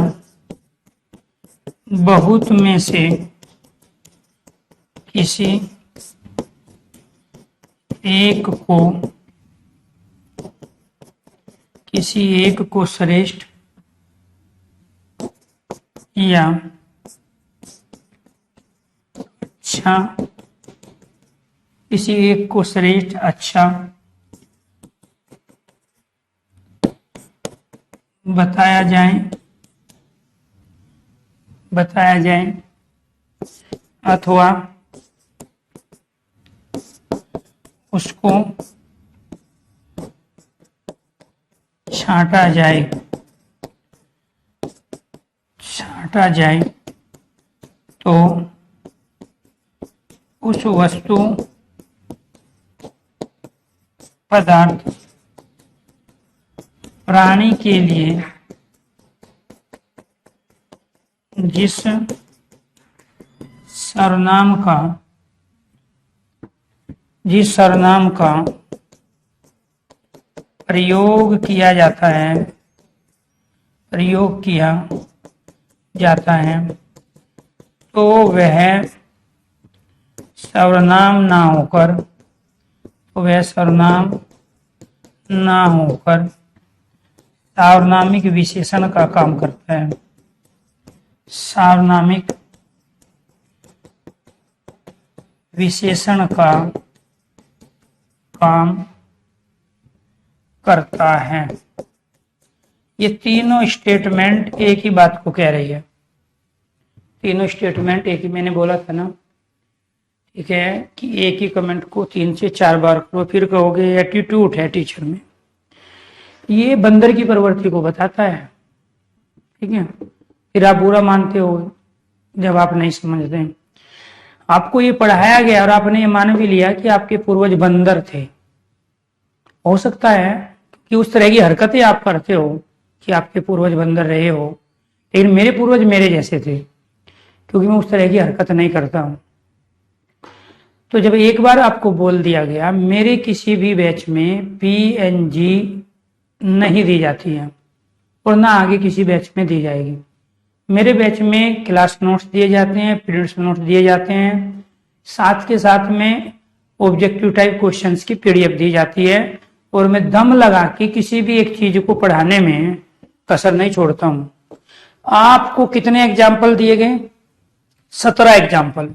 बहुत में से किसी एक को श्रेष्ठ या अच्छा, किसी एक को श्रेष्ठ अच्छा बताया जाए अथवा उसको छांटा जाए तो उस वस्तु, पदार्थ, प्राणी के लिए जिस सर्वनाम का प्रयोग किया जाता है तो वह सर्वनाम ना होकर सार्वनामिक विशेषण का काम करता है। सार्वनामिक विशेषण का काम करता है। ये तीनों स्टेटमेंट एक ही बात को कह रही है। तीनों स्टेटमेंट एक ही मैंने बोला था ना, ठीक है, कि एक ही कमेंट को 3 से 4 बार करो, फिर कहोगे एटीट्यूड है टीचर में। ये बंदर की प्रवृत्ति को बताता है, ठीक है। फिर आप बुरा मानते हो जब आप नहीं समझते। आपको ये पढ़ाया गया और आपने ये मान भी लिया कि आपके पूर्वज बंदर थे। हो सकता है कि उस तरह की हरकतें आप करते हो कि आपके पूर्वज बंदर रहे हो, लेकिन मेरे पूर्वज मेरे जैसे थे, क्योंकि मैं उस तरह की हरकत नहीं करता हूं। तो जब एक बार आपको बोल दिया गया मेरे किसी भी बैच में PNG नहीं दी जाती है और ना आगे किसी बैच में दी जाएगी। मेरे बैच में क्लास नोट्स दिए जाते हैं, पीरियड्स नोट्स दिए जाते हैं, साथ के साथ में ऑब्जेक्टिव टाइप क्वेश्चंस की PDF दी जाती है, और मैं दम लगा के किसी भी एक चीज को पढ़ाने में कसर नहीं छोड़ता हूं। आपको कितने एग्जाम्पल दिए गए? 17 एग्जाम्पल।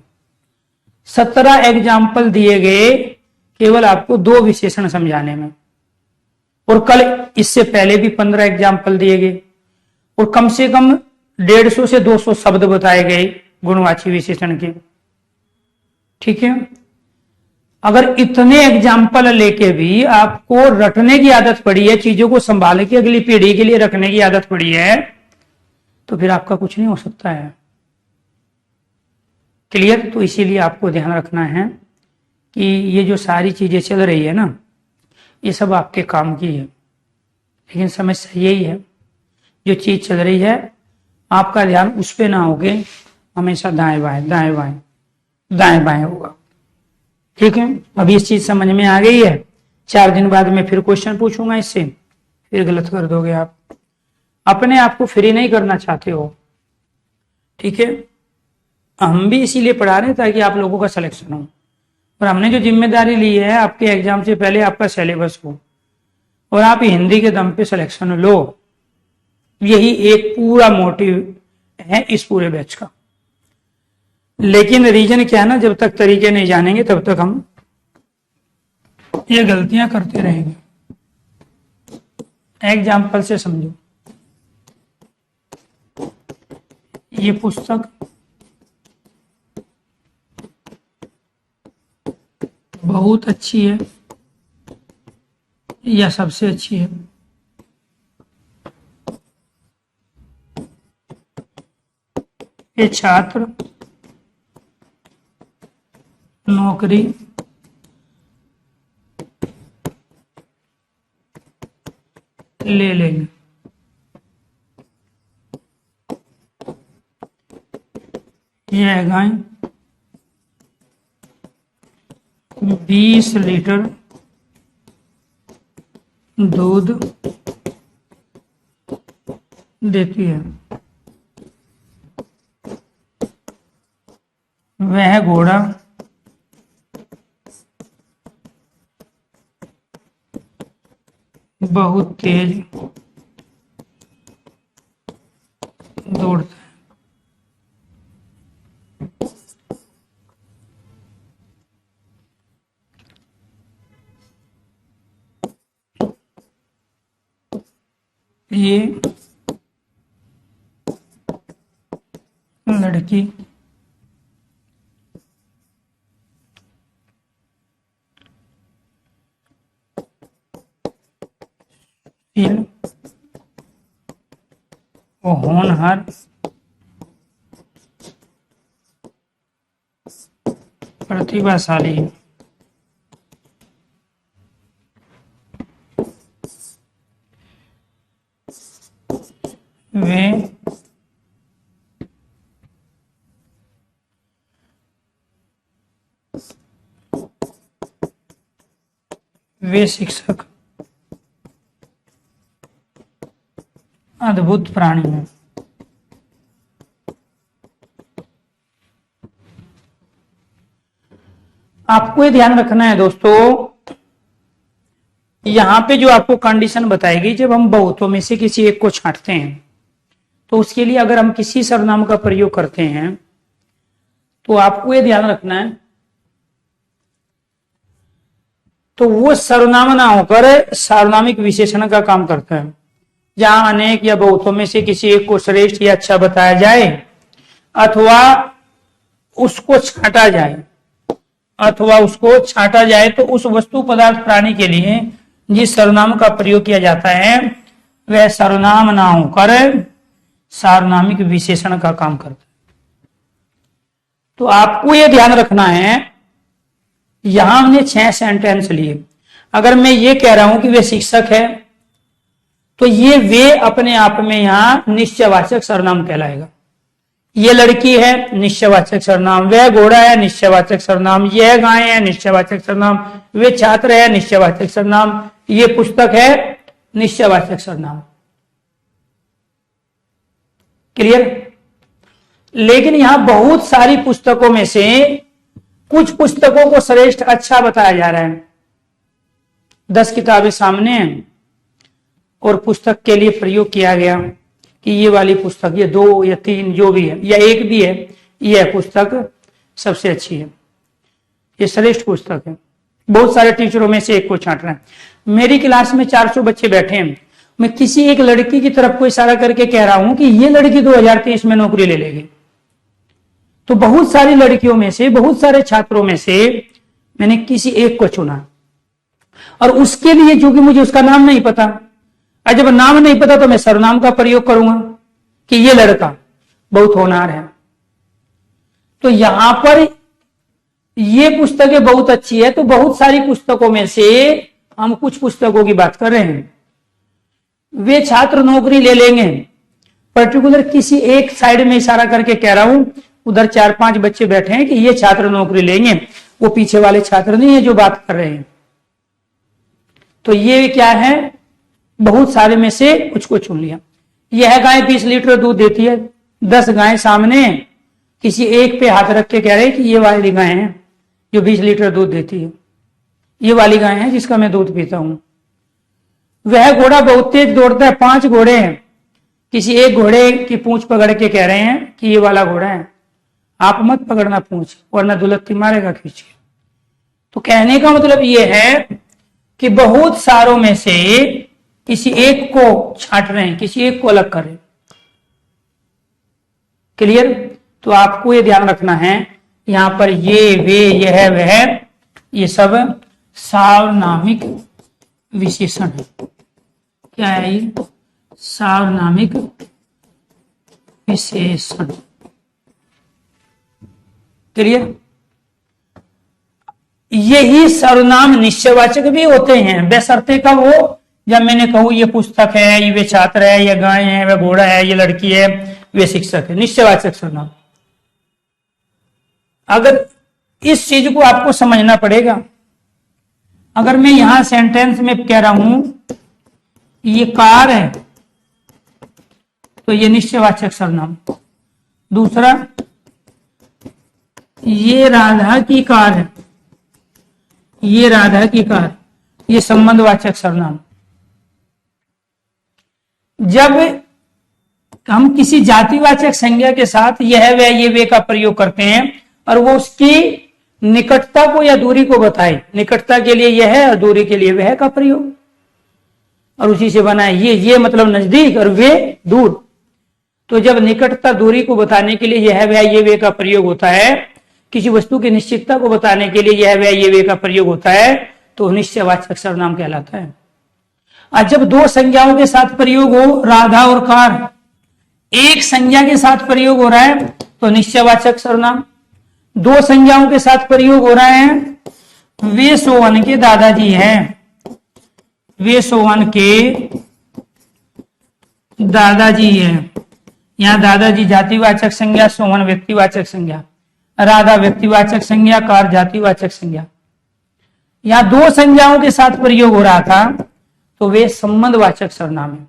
17 एग्जाम्पल दिए गए केवल आपको 2 विशेषण समझाने में, और कल इससे पहले भी 15 एग्जाम्पल दिए गए, और कम से कम 150 से 200 शब्द बताए गए गुणवाची विशेषण के, ठीक है। अगर इतने एग्जाम्पल लेके भी आपको रटने की आदत पड़ी है, चीजों को संभाल के अगली पीढ़ी के लिए रखने की आदत पड़ी है, तो फिर आपका कुछ नहीं हो सकता है। क्लियर? तो इसीलिए आपको ध्यान रखना है कि ये जो सारी चीजें चल रही है ना, ये सब आपके काम की है, लेकिन समस्या यही है, जो चीज चल रही है आपका ध्यान उस पे ना होगे, हमेशा दाएं बाएं दाएं बाएं दाएं बाएं होगा, ठीक है। अभी इस चीज समझ में आ गई है। 4 दिन बाद में फिर क्वेश्चन पूछूंगा इससे, फिर गलत कर दोगे आप। अपने आप को फ्री नहीं करना चाहते हो, ठीक है। हम भी इसीलिए पढ़ा रहे हैं ताकि आप लोगों का सिलेक्शन हो, और हमने जो जिम्मेदारी ली है आपके एग्जाम से पहले आपका सिलेबस हो और आप हिंदी के दम पे सिलेक्शन लो, यही एक पूरा मोटिव है इस पूरे बैच का। लेकिन रीजन क्या है ना, जब तक तरीके नहीं जानेंगे तब तक हम ये गलतियां करते रहेंगे। एग्जाम्पल से समझो, ये पुस्तक बहुत अच्छी है या सबसे अच्छी है? ये छात्र नौकरी ले लेंगे। यह गाय 20 लीटर दूध देती है। वह घोड़ा बहुत तेज दौड़ता है। ये लड़की वो होनहार प्रतिभाशाली है। वे शिक्षक अद्भुत प्राणी हैं। आपको ये ध्यान रखना है दोस्तों, यहां पे जो आपको कंडीशन बताएगी, जब हम बहुतों में से किसी एक को छांटते हैं तो उसके लिए अगर हम किसी सर्वनाम का प्रयोग करते हैं तो आपको ये ध्यान रखना है, तो वो सर्वनाम ना होकर सार्वनामिक विशेषण का काम करता है। जहां अनेक या बहुतों में से किसी एक को श्रेष्ठ या अच्छा बताया जाए अथवा उसको छांटा जाए, अथवा उसको छांटा जाए, तो उस वस्तु पदार्थ प्राणी के लिए जिस सर्वनाम का प्रयोग किया जाता है वह सर्वनाम ना होकर सार्वनामिक विशेषण का काम करता है। तो आपको यह ध्यान रखना है, यहां हमने 6 सेंटेंस लिए। अगर मैं ये कह रहा हूं कि वे शिक्षक है, तो ये वे अपने आप में यहां निश्चयवाचक सर्वनाम कहलाएगा। ये लड़की है, निश्चयवाचक सर्वनाम। वह घोड़ा है, निश्चयवाचक सर्वनाम। यह गाय है, निश्चयवाचक सर्वनाम। वे छात्र है, निश्चयवाचक सर्वनाम। ये पुस्तक है, निश्चयवाचक सर्वनाम। क्लियर? लेकिन यहां बहुत सारी पुस्तकों में से कुछ पुस्तकों को श्रेष्ठ अच्छा बताया जा रहा है। 10 किताबें सामने हैं और पुस्तक के लिए प्रयोग किया गया कि ये वाली पुस्तक, ये 2 या 3 जो भी है या 1 भी है, यह पुस्तक सबसे अच्छी है, ये श्रेष्ठ पुस्तक है। बहुत सारे टीचरों में से एक को छांट रहे हैं। मेरी क्लास में 400 बच्चे बैठे हैं, मैं किसी एक लड़की की तरफ को इशारा करके कह रहा हूं कि ये लड़की 2023 में नौकरी ले लेगी, तो बहुत सारी लड़कियों में से, बहुत सारे छात्रों में से मैंने किसी एक को चुना, और उसके लिए चूंकि मुझे उसका नाम नहीं पता, और जब नाम नहीं पता तो मैं सर्वनाम का प्रयोग करूंगा कि ये लड़का बहुत होनहार है। तो यहां पर ये पुस्तकें बहुत अच्छी है, तो बहुत सारी पुस्तकों में से हम कुछ पुस्तकों की बात कर रहे हैं। वे छात्र नौकरी ले लेंगे, पर्टिकुलर किसी एक साइड में इशारा करके कह रहा हूं, उधर 4-5 बच्चे बैठे हैं कि ये छात्र नौकरी लेंगे, वो पीछे वाले छात्र नहीं है जो बात कर रहे हैं। तो ये क्या है, बहुत सारे में से कुछ को चुन लिया। यह गाय 20 लीटर दूध देती है। 10 गाय सामने, किसी एक पे हाथ रख के कह रहे हैं कि ये वाली गाय है जो 20 लीटर दूध देती है, ये वाली गाय है जिसका मैं दूध पीता हूं। वह घोड़ा बहुत तेज दौड़ता है। 5 घोड़े हैं, किसी एक घोड़े की पूंछ पकड़ के कह रहे हैं कि ये वाला घोड़ा है, आप मत पकड़ना पूंछ वरना दुलत्ती मारेगा खींच के। तो कहने का मतलब ये है कि बहुत सारों में से किसी एक को छांट रहे हैं, किसी एक को अलग कर रहे हैं। क्लियर? तो आपको ये ध्यान रखना है, यहां पर ये, वे, यह, वह, ये सब सार्वनामिक विशेषण है। क्या है ये? सार्वनामिक विशेषण। क्लियर? यही सर्वनाम निश्चयवाचक भी होते हैं, बशर्ते का वो, जब मैंने कहूं ये पुस्तक है, ये वे छात्र है, ये गाय है, वह घोड़ा है, ये लड़की है, वे शिक्षक है, निश्चयवाचक सर्वनाम। अगर इस चीज को आपको समझना पड़ेगा, अगर मैं यहां सेंटेंस में कह रहा हूं ये कार है, तो ये निश्चयवाचक सर्वनाम। दूसरा, ये राधा की कार है, ये राधा की कार, ये संबंधवाचक सर्वनाम। जब हम किसी जातिवाचक संज्ञा के साथ यह, वह, ये, वे का प्रयोग करते हैं और वो उसकी निकटता को या दूरी को बताए, निकटता के लिए यह है और दूरी के लिए वह का प्रयोग, और उसी से बना है ये मतलब नजदीक और वे दूर। तो जब निकटता दूरी को बताने के लिए यह, वह, ये, वे का प्रयोग होता है, किसी वस्तु की निश्चितता को बताने के लिए यह, वह, ये, वे का प्रयोग होता है, तो निश्चयवाचक सर्वनाम कहलाता है। और जब 2 संज्ञाओं के साथ प्रयोग हो, राधा और कार, एक संज्ञा के साथ प्रयोग हो रहा है तो निश्चयवाचक सर्वनाम। 2 संज्ञाओं के साथ प्रयोग हो रहा है, वे सोवन के दादाजी हैं, वे सोवन के दादाजी हैं। यहां दादाजी जातिवाचक संज्ञा, सोवन व्यक्तिवाचक संज्ञा, राधा व्यक्तिवाचक संज्ञा, कार जातिवाचक संज्ञा। यहां 2 संज्ञाओं के साथ प्रयोग हो रहा था तो वे संबंधवाचक सर्वनाम है।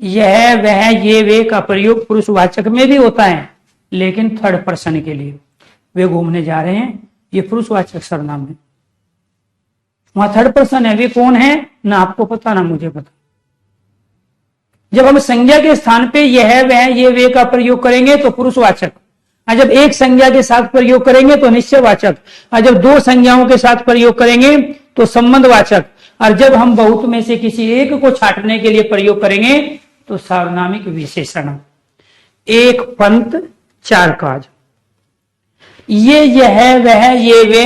यह, वह, ये, वे का प्रयोग पुरुषवाचक में भी होता है, लेकिन 3rd पर्सन के लिए, वे घूमने जा रहे हैं, ये पुरुषवाचक सर्वनाम है। वहां 3rd पर्सन है, वे कौन है ना आपको पता ना मुझे पता। जब हम संज्ञा के स्थान पे यह, वह, ये, वे का प्रयोग करेंगे तो पुरुषवाचक, और जब एक संज्ञा के साथ प्रयोग करेंगे तो निश्चयवाचक, और जब 2 संज्ञाओं के साथ प्रयोग करेंगे तो संबंधवाचक, और जब हम बहुत में से किसी एक को छांटने के लिए प्रयोग करेंगे तो सार्वनामिक विशेषण। एक पंत चार काज। ये यह वह ये वे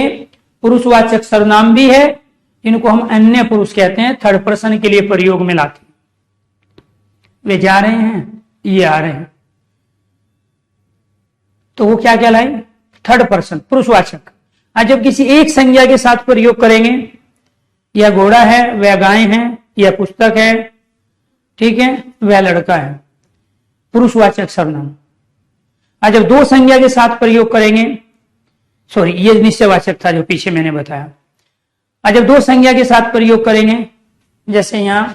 पुरुषवाचक सर्वनाम भी है, इनको हम अन्य पुरुष कहते हैं, थर्ड पर्सन के लिए प्रयोग में लाते हैं। वे जा रहे हैं, ये आ रहे हैं, तो वो क्या कहलाए? थर्ड पर्सन पुरुषवाचक। आज जब किसी एक संज्ञा के साथ प्रयोग करेंगे, या घोड़ा है, वह गाय है, या पुस्तक है, ठीक है, वह लड़का है, पुरुषवाचक सर्वनाम। आज जब दो संज्ञा के साथ प्रयोग करेंगे, सॉरी ये निश्चयवाचक था जो पीछे मैंने बताया। आज जब दो संज्ञा के साथ प्रयोग करेंगे, जैसे यहां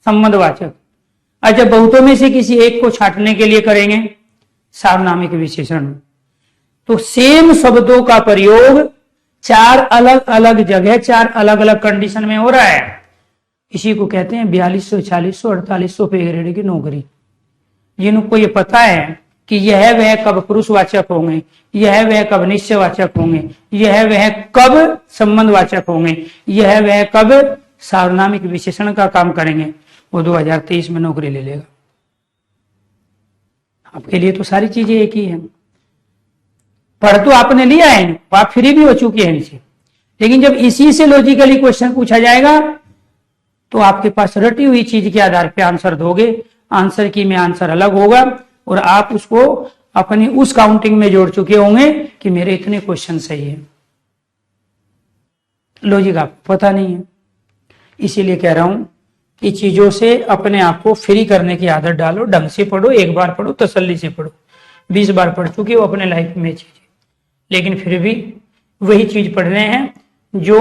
संबंधवाचक। आज जब बहुतों में से किसी एक को छांटने के लिए करेंगे, सार्वनामिक विशेषण। तो सेम शब्दों का प्रयोग चार अलग अलग जगह, चार अलग अलग कंडीशन में हो रहा है। इसी को कहते हैं 4200, 4600, 4800 पे ग्रेड की नौकरी। जिनको ये पता है कि यह वह कब पुरुषवाचक होंगे, यह वह कब निश्चयवाचक होंगे, यह वह कब संबंधवाचक होंगे, यह वह कब सार्वनामिक विशेषण का काम करेंगे, वो 2023 में नौकरी ले लेगा। आपके लिए तो सारी चीजें एक ही है। पढ़ तो आपने लिया है, आप फ्री भी हो चुके हैं इनसे, लेकिन जब इसी से लॉजिकली क्वेश्चन पूछा जाएगा तो आपके पास रटी हुई चीज के आधार पे आंसर दोगे। आंसर की में आंसर अलग होगा और आप उसको अपनी उस काउंटिंग में जोड़ चुके होंगे कि मेरे इतने क्वेश्चन सही है। लॉजिक आपको पता नहीं है, इसीलिए कह रहा हूं कि चीजों से अपने आप को फ्री करने की आदत डालो। ढंग से पढ़ो, एक बार पढ़ो, तसल्ली से पढ़ो। 20 बार पढ़ चुके हो अपने लाइफ में चीजें, लेकिन फिर भी वही चीज पढ़ रहे हैं जो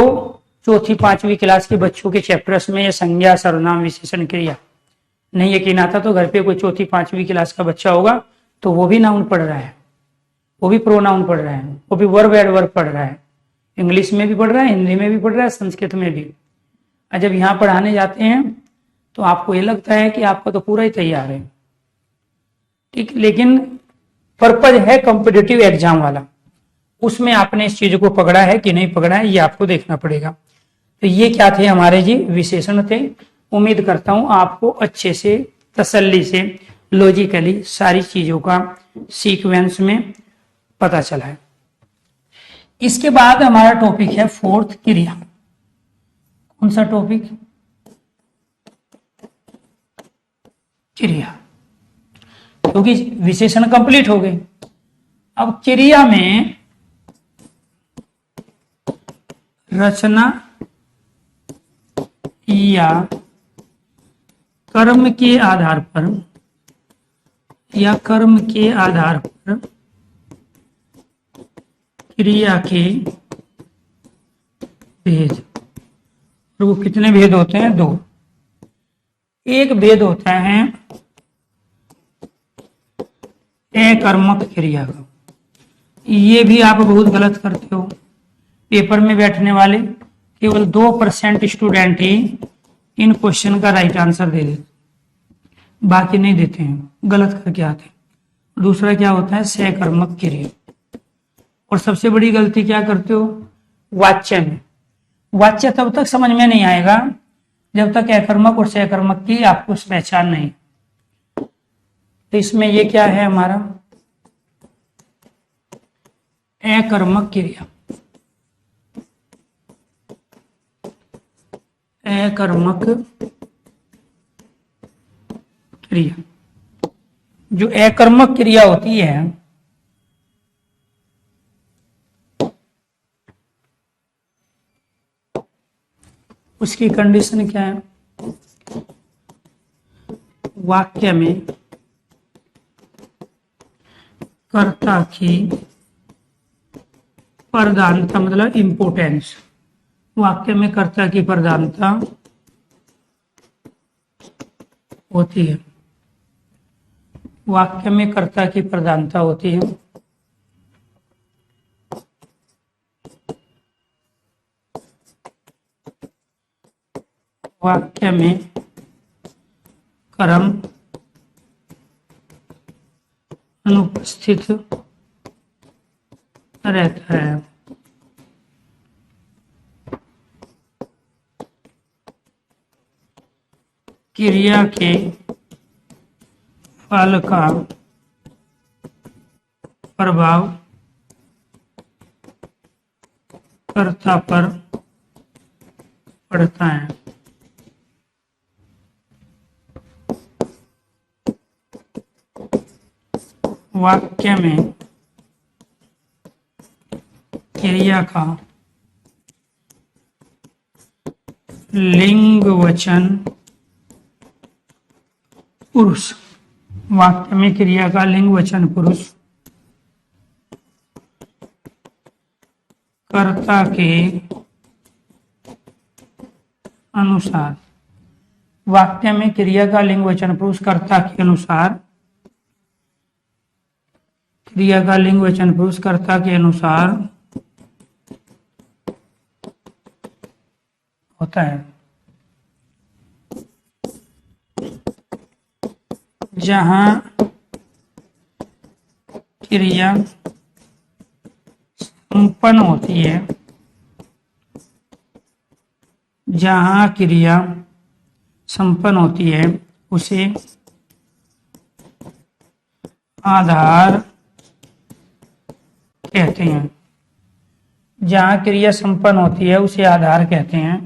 चौथी पांचवी क्लास के बच्चों के चैप्टर्स में, या संज्ञा सर्वनाम विशेषण क्रिया। नहीं यकीन आता तो घर पे कोई चौथी पांचवी क्लास का बच्चा होगा तो वो भी नाउन पढ़ रहा है, वो भी प्रोनाउन पढ़ रहा है, वो भी वर्ब एडवर्ब पढ़ रहा है, इंग्लिश में भी पढ़ रहा है, हिंदी में भी पढ़ रहा है, संस्कृत में भी। और जब यहाँ पढ़ाने जाते हैं तो आपको ये लगता है कि आपका तो पूरा ही तैयार है, ठीक, लेकिन पर्पज है कॉम्पिटिटिव एग्जाम वाला, उसमें आपने इस चीज को पकड़ा है कि नहीं पकड़ा है, ये आपको देखना पड़ेगा। तो ये क्या थे हमारे जी? विशेषण थे। उम्मीद करता हूं आपको अच्छे से, तसल्ली से, लॉजिकली सारी चीजों का सीक्वेंस में पता चला है। इसके बाद हमारा टॉपिक है फोर्थ, क्रिया। कौन सा टॉपिक? क्रिया। क्योंकि विशेषण कंप्लीट हो गए, अब क्रिया में रचना या कर्म के आधार पर, या कर्म के आधार पर क्रिया के भेद। और वो कितने भेद होते हैं? 2। एक भेद होता है अकर्मक क्रिया का। ये भी आप बहुत गलत करते हो। पेपर में बैठने वाले केवल 2% स्टूडेंट ही इन क्वेश्चन का राइट आंसर दे देते, बाकी नहीं देते हैं, गलत करके आते हैं। दूसरा क्या होता है? सकर्मक क्रिया। और सबसे बड़ी गलती क्या करते हो? वाच्य में। वाच्य तब तक समझ में नहीं आएगा जब तक अकर्मक और सकर्मक की आपको पहचान नहीं। तो इसमें ये क्या है हमारा? अकर्मक क्रिया। अकर्मक क्रिया, जो अकर्मक क्रिया होती है उसकी कंडीशन क्या है? वाक्य में कर्ता की प्रधानता, मतलब इंपोर्टेंस। वाक्य में कर्ता की प्रधानता होती है। वाक्य में कर्ता की प्रधानता होती है। वाक्य में कर्म अनुपस्थित रहता है। क्रिया के फल का प्रभाव कर्ता पर पड़ता है। वाक्य में क्रिया का लिंग वचन पुरुष, वाक्य में क्रिया का लिंग वचन पुरुष कर्ता के अनुसार, वाक्य में क्रिया का लिंग वचन पुरुष कर्ता के अनुसार, क्रिया का लिंग वचन पुरुष कर्ता के अनुसार होता है। जहां क्रिया संपन्न होती है, जहां क्रिया संपन्न होती है उसे आधार कहते हैं। जहां क्रिया संपन्न होती है उसे आधार कहते हैं,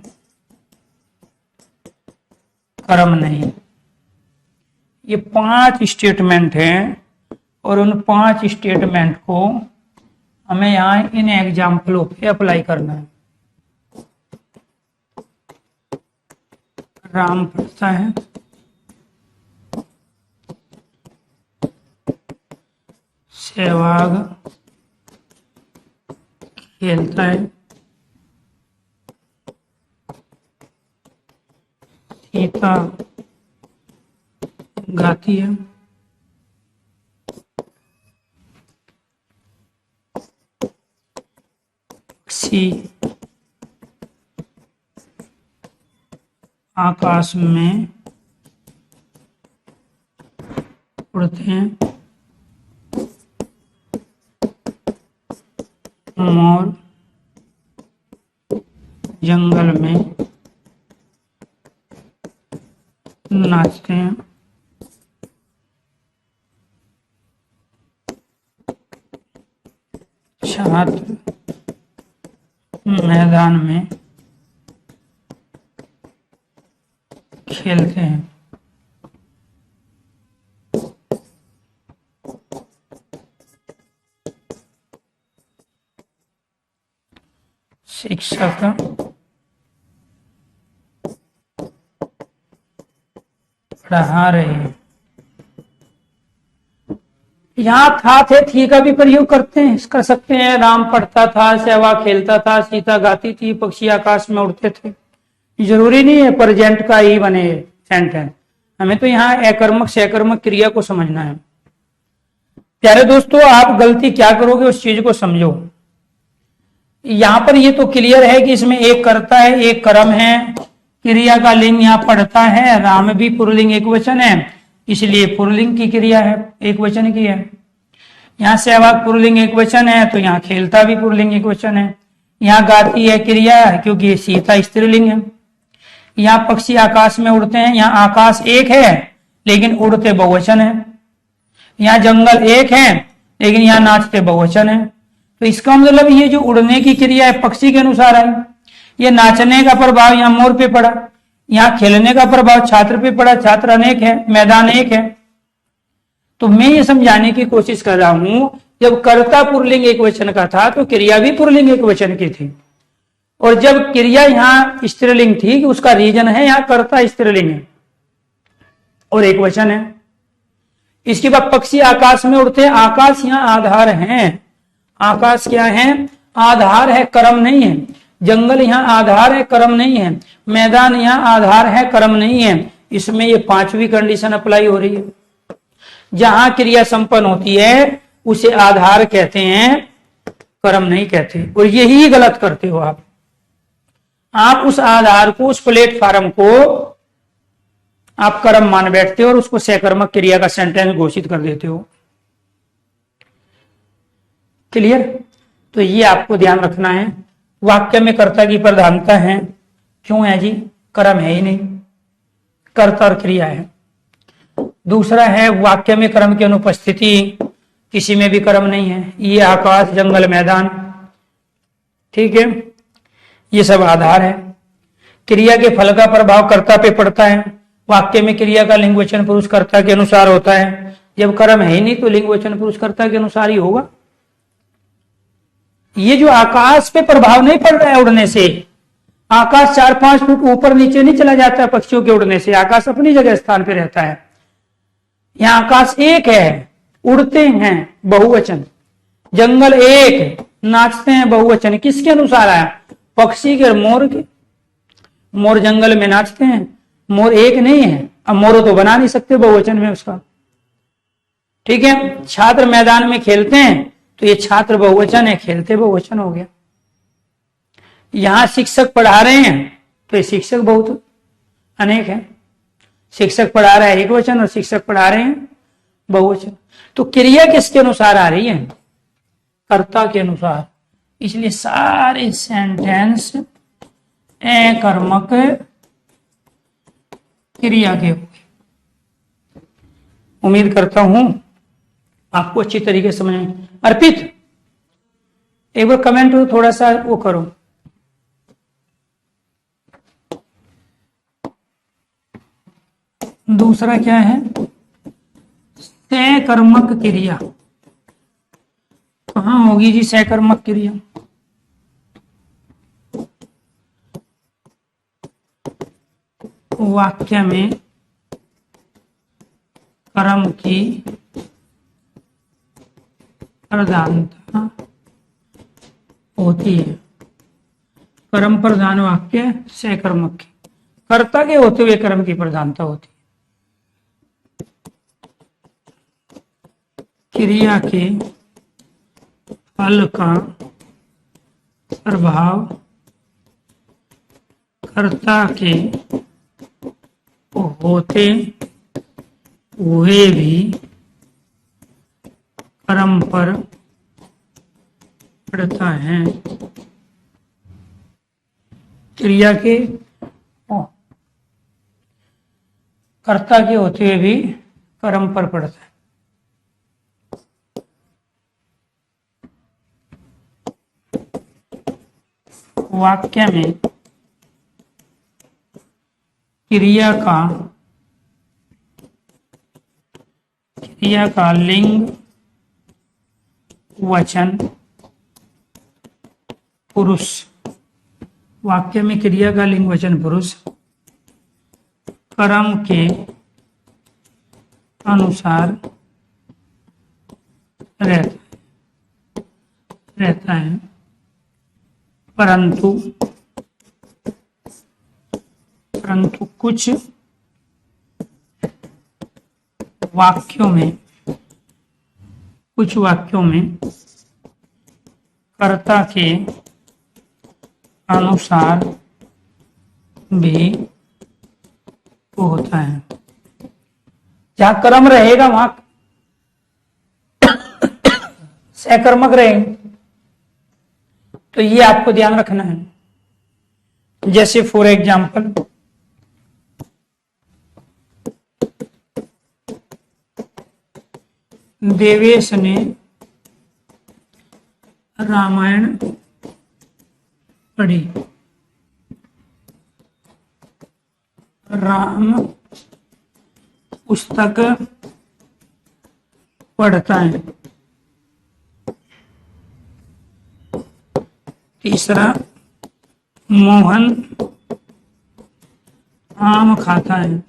कर्म नहीं। ये 5 स्टेटमेंट हैं और उन 5 स्टेटमेंट को हमें यहाँ इन एग्जाम्पलों पे अप्लाई करना है। राम पढ़ता है, सहवाग खेलता है, सीता गाती है, पक्षी आकाश में उड़ते हैं, मोर जंगल में नाचते हैं, छात्र मैदान में खेलते हैं। शिक्षक पढ़ा रहे हैं। यहाँ था थे थी का भी प्रयोग करते हैं, कर सकते हैं। राम पढ़ता था, सहवाग खेलता था, सीता गाती थी, पक्षी आकाश में उड़ते थे। जरूरी नहीं है प्रेजेंट का ही बने सेंटेंस, हमें तो यहाँ अकर्मक सहकर्मक क्रिया को समझना है। प्यारे दोस्तों, आप गलती क्या करोगे उस चीज को समझो। यहाँ पर ये तो क्लियर है कि इसमें एक कर्ता है, एक कर्म है, क्रिया का लिंग यहाँ पढ़ता है, राम भी पुल्लिंग एक वचन है, इसलिए पुल्लिंग की क्रिया है, एक वचन की है। यहाँ सहवाग पुल्लिंग एक वचन है तो यहाँ खेलता भी पुल्लिंग एक वचन है। यहाँ गाती है क्रिया है क्योंकि सीता स्त्रीलिंग है। यहाँ पक्षी आकाश में उड़ते हैं, यहाँ आकाश एक है लेकिन उड़ते बहुवचन है। यहाँ जंगल एक है लेकिन यहाँ नाचते बहुवचन है। तो इसका मतलब ये जो उड़ने की क्रिया है पक्षी के अनुसार है, ये नाचने का प्रभाव यहाँ मोर पे पड़ा, यहाँ खेलने का प्रभाव छात्र पे पड़ा, छात्र अनेक है, मैदान एक है। तो मैं ये समझाने की कोशिश कर रहा हूं, जब कर्ता पुल्लिंग एक वचन का था तो क्रिया भी पुल्लिंग एक वचन की थी, और जब क्रिया यहाँ स्त्रीलिंग थी कि उसका रीजन है यहाँ कर्ता स्त्रीलिंग है और एक वचन है। इसके बाद पक्षी आकाश में उड़ते हैं, आकाश यहाँ आधार है। आकाश क्या है? आधार है, कर्म नहीं है। जंगल यहाँ आधार है, कर्म नहीं है। मैदान यहाँ आधार है, कर्म नहीं है। इसमें ये 5वीं कंडीशन अप्लाई हो रही है। जहां क्रिया संपन्न होती है उसे आधार कहते हैं, कर्म नहीं कहते। और यही गलत करते हो आप। आप उस आधार को, उस प्लेटफॉर्म को आप कर्म मान बैठते हो और उसको सहकर्मक क्रिया का सेंटेंस घोषित कर देते हो। क्लियर? तो ये आपको ध्यान रखना है। वाक्य में कर्ता की प्रधानता है। क्यों है जी? कर्म है ही नहीं, कर्ता और क्रिया है। दूसरा है वाक्य में कर्म की अनुपस्थिति। किसी में भी कर्म नहीं है। ये आकाश, जंगल, मैदान, ठीक है, ये सब आधार है। क्रिया के फल का प्रभाव कर्ता पे पड़ता है। वाक्य में क्रिया का लिंग वचन पुरुष कर्ता के अनुसार होता है। जब कर्म है ही नहीं तो लिंग वचन पुरुष कर्ता के अनुसार ही होगा। ये जो आकाश पे प्रभाव नहीं पड़ रहा है उड़ने से, आकाश 4-5 फुट ऊपर नीचे नहीं चला जाता पक्षियों के उड़ने से, आकाश अपनी जगह स्थान पे रहता है। यहां आकाश एक है, उड़ते हैं बहुवचन, जंगल एक, नाचते हैं बहुवचन। किसके अनुसार आया? पक्षी के, मोर के। मोर जंगल में नाचते हैं, मोर एक नहीं है, अब मोर तो बना नहीं सकते बहुवचन में उसका, ठीक है। छात्र मैदान में खेलते हैं तो ये छात्र बहुवचन है, खेलते बहुवचन हो गया। यहां शिक्षक पढ़ा रहे हैं तो ये शिक्षक बहुत अनेक है। शिक्षक पढ़ा रहा है एक वचन और शिक्षक पढ़ा रहे हैं बहुवचन। तो क्रिया किसके अनुसार आ रही है? कर्ता के अनुसार। इसलिए सारे सेंटेंस अकर्मक क्रिया के हुए। उम्मीद करता हूं आपको अच्छी तरीके से समझ में। अर्पित, एक बार कमेंट थोड़ा सा वो करो। दूसरा क्या है? सकर्मक क्रिया कहां होगी जी? सकर्मक क्रिया वाक्य में कर्म की प्रधानता होती है। कर्म प्रधान वाक्य सकर्मक, कर्ता के होते हुए कर्म की प्रधानता होती है। क्रिया के फल का प्रभाव कर्ता के होते हुए भी कर्म पर पड़ता है। क्रिया के कर्ता के होते हुए भी कर्म पर पड़ता है। वाक्य में क्रिया का लिंग वचन पुरुष, वाक्य में क्रिया का लिंग वचन पुरुष कर्म के अनुसार रहता है, परंतु कुछ वाक्यों में कर्ता के अनुसार भी होता है। जहां कर्म रहेगा वहां सकर्मक रहेंगे। तो ये आपको ध्यान रखना है। जैसे फॉर एग्जाम्पल देवेश ने रामायण पढ़ी। राम पुस्तक पढ़ता है। तीसरा, मोहन आम खाता है।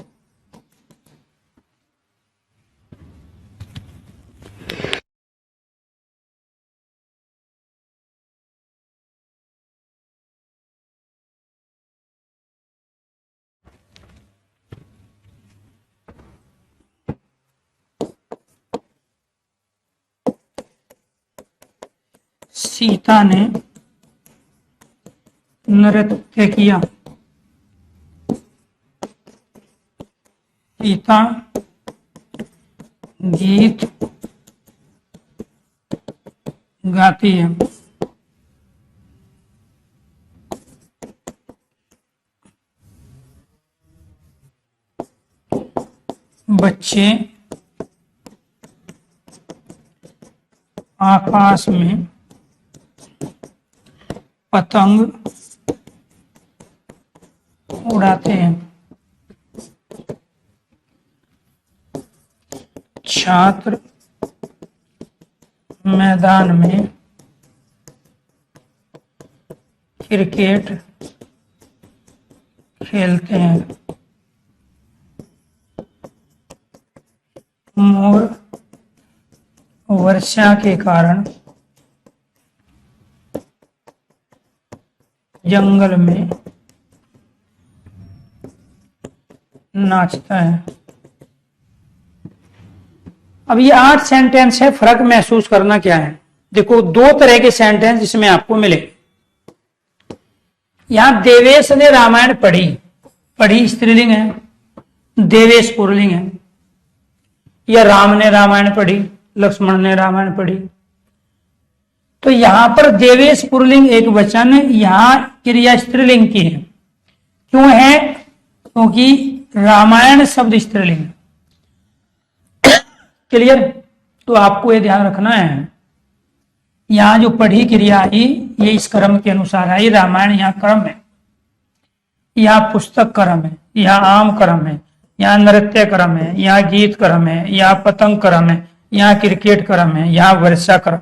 सीता ने नृत्य किया। सीता गीत गाती है। बच्चे आकाश में पतंग उड़ाते हैं। छात्र मैदान में क्रिकेट खेलते हैं। मोर वर्षा के कारण जंगल में नाचता है। अब ये 8 सेंटेंस है। फर्क महसूस करना क्या है? देखो, 2 तरह के सेंटेंस इसमें आपको मिले। यहां देवेश ने रामायण पढ़ी, पढ़ी स्त्रीलिंग है, देवेश पुल्लिंग है। या राम ने रामायण पढ़ी, लक्ष्मण ने रामायण पढ़ी। तो यहां पर देवेश पुल्लिंग एक वचन, यहां क्रिया स्त्रीलिंग की है। क्यों है? क्योंकि रामायण शब्द स्त्रीलिंग। क्लियर? तो आपको यह ध्यान रखना है, यहां जो पढ़ी क्रिया आई ये इस क्रम के अनुसार आई। रामायण यहां क्रम है, यहां पुस्तक क्रम है, यहां आम क्रम है, यहाँ नृत्य क्रम है, यहाँ गीत क्रम है, यहाँ पतंग क्रम है, यहाँ क्रिकेट क्रम है, यहाँ वर्षा क्रम।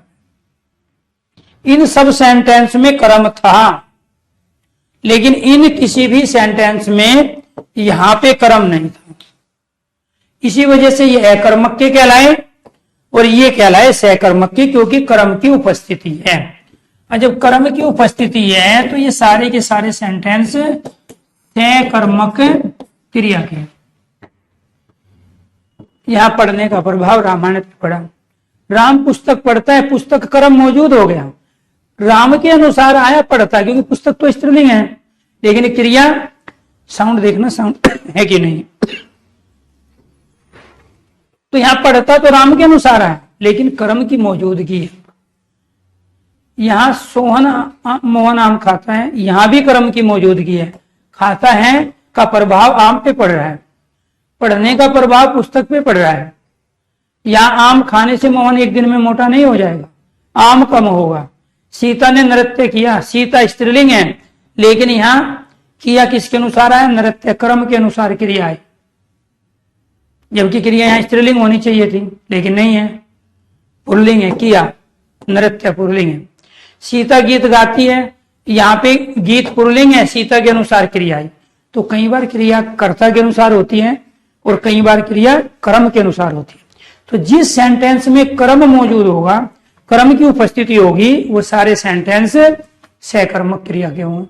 इन सब सेंटेंस में क्रम था, लेकिन इन किसी भी सेंटेंस में यहां पे क्रम नहीं था। इसी वजह से ये अकर्मक के कहलाए और ये कहलाए सकर्मक के, क्योंकि क्रम की उपस्थिति है। और जब क्रम की उपस्थिति है तो ये सारे के सारे सेंटेंस सकर्मक क्रिया के। यहां पढ़ने का प्रभाव रामायण पे पड़ा। राम पुस्तक पढ़ता है, पुस्तक क्रम मौजूद हो गया, राम के अनुसार आया पढ़ता, क्योंकि पुस्तक तो स्त्रीलिंग है, लेकिन क्रिया, साउंड देखना, साउंड है कि नहीं। तो यहां पढ़ता तो राम के अनुसार आया, लेकिन क्रम की मौजूदगी है। यहां सोहन मोहन आम खाता है, यहां भी क्रम की मौजूदगी है। खाता है का प्रभाव आम पे पड़ रहा है, पढ़ने का प्रभाव पुस्तक पे पड़ रहा है। यहां आम खाने से मोहन एक दिन में मोटा नहीं हो जाएगा, आम कम होगा। सीता ने नृत्य किया, सीता स्त्रीलिंग है, लेकिन यहां किया किसके अनुसार है? नृत्य क्रम के अनुसार क्रिया है। जबकि क्रिया यहां स्त्रीलिंग होनी चाहिए थी, लेकिन नहीं है, पुल्लिंग है। किया नृत्य पुल्लिंग है। सीता गीत गाती है, यहां पे गीत पुल्लिंग है, सीता के अनुसार क्रिया है। तो कई बार क्रिया कर्ता के अनुसार होती है और कई बार क्रिया क्रम के अनुसार होती है। तो जिस सेंटेंस में क्रम मौजूद होगा, क्रम की उपस्थिति होगी, वो सारे सेंटेंस सकर्मक क्रिया के होंगे।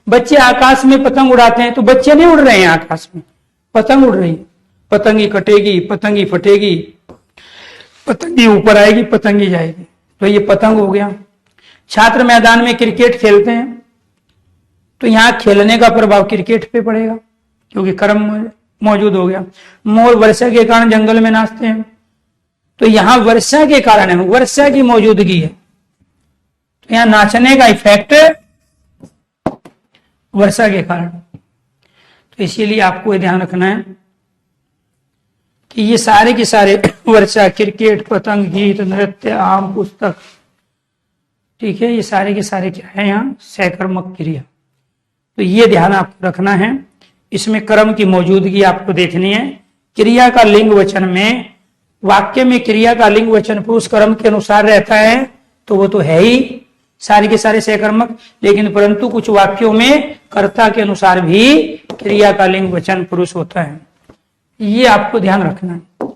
बच्चे आकाश में पतंग उड़ाते हैं, तो बच्चे नहीं उड़ रहे हैं आकाश में, पतंग उड़ रही है। पतंगी कटेगी, पतंगी फटेगी, पतंगी ऊपर आएगी, पतंगी जाएगी, तो ये पतंग हो गया। छात्र मैदान में क्रिकेट खेलते हैं, तो यहां खेलने का प्रभाव क्रिकेट पे पड़ेगा, क्योंकि क्रम मौजूद हो गया। मोर वर्षा के कारण जंगल में नाचते हैं, तो यहां वर्षा के कारण है, वर्षा की मौजूदगी है, तो यहां नाचने का इफेक्ट वर्षा के कारण। तो इसीलिए आपको यह ध्यान रखना है कि ये सारे के सारे वर्षा, क्रिकेट, पतंग, गीत, नृत्य, आम, पुस्तक, ठीक है, ये सारे के सारे क्या है? यहाँ सकर्मक क्रिया। तो ये ध्यान आपको रखना है, इसमें क्रम की मौजूदगी आपको देखनी है। क्रिया का लिंग वचन में, वाक्य में क्रिया का लिंग वचन पुरुष क्रम के अनुसार रहता है, तो वो तो है ही सारे के सारे सकर्मक। लेकिन परंतु कुछ वाक्यों में कर्ता के अनुसार भी क्रिया का लिंग वचन पुरुष होता है, ये आपको ध्यान रखना है।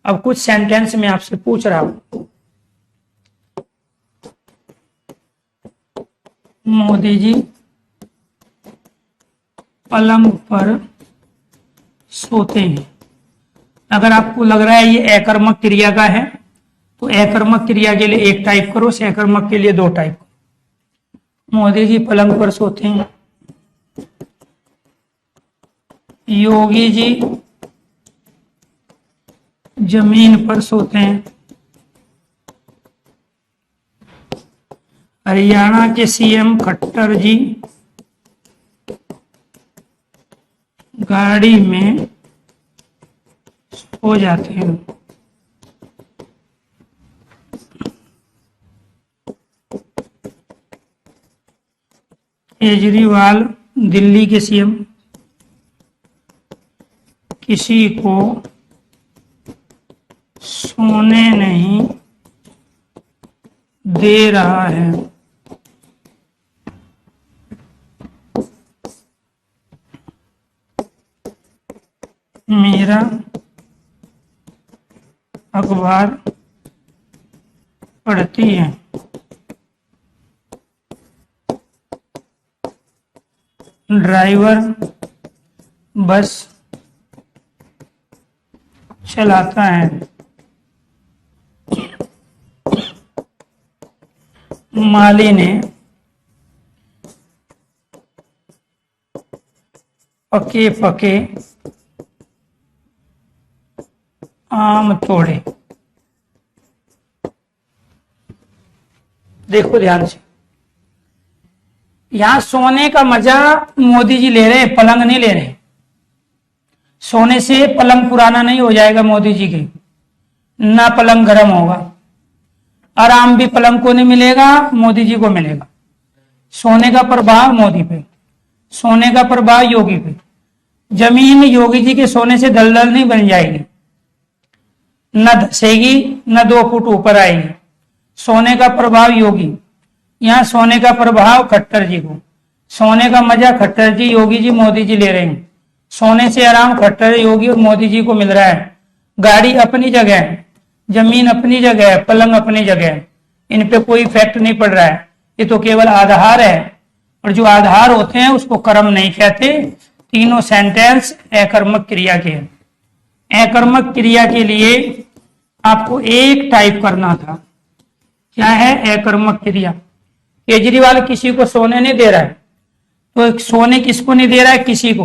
अब कुछ सेंटेंस में आपसे पूछ रहा हूं, मोदी जी पलंग पर सोते हैं। अगर आपको लग रहा है ये अकर्मक क्रिया का है, तो अकर्मक क्रिया के लिए 1 टाइप करो, सकर्मक के लिए 2 टाइप। मोदी जी पलंग पर सोते हैं, योगी जी जमीन पर सोते हैं, हरियाणा के सीएम खट्टर जी गाड़ी में सो जाते हैं। केजरीवाल दिल्ली के सीएम किसी को सोने नहीं दे रहा है। मेरा अखबार पढ़ती है। ड्राइवर बस चलाता है। माली ने पके पके आम तोड़े। देखो ध्यान से, यहां सोने का मजा मोदी जी ले रहे, पलंग नहीं ले रहे। सोने से पलंग पुराना नहीं हो जाएगा मोदी जी के, ना पलंग गर्म होगा। आराम भी पलंग को नहीं मिलेगा, मोदी जी को मिलेगा। सोने का प्रभाव मोदी पे, सोने का प्रभाव योगी पे। जमीन योगी जी के सोने से दलदल नहीं बन जाएगी, न धसेगी न 2 फुट ऊपर आएगी। सोने का प्रभाव योगी, यहाँ सोने का प्रभाव खट्टर जी को। सोने का मजा खट्टर जी, योगी जी, मोदी जी ले रहे हैं। सोने से आराम खट्टर योगी और मोदी जी को मिल रहा है। गाड़ी अपनी जगह है, जमीन अपनी जगह है, पलंग अपनी जगह है, इन पे कोई इफेक्ट नहीं पड़ रहा है। ये तो केवल आधार है, और जो आधार होते हैं उसको कर्म नहीं कहते। तीनों सेंटेंस अकर्मक क्रिया के हैं। अकर्मक क्रिया के लिए आपको एक टाइप करना था। क्या है अकर्मक क्रिया? केजरीवाल किसी को सोने नहीं दे रहा है, तो सोने किसको नहीं दे रहा है? किसी को।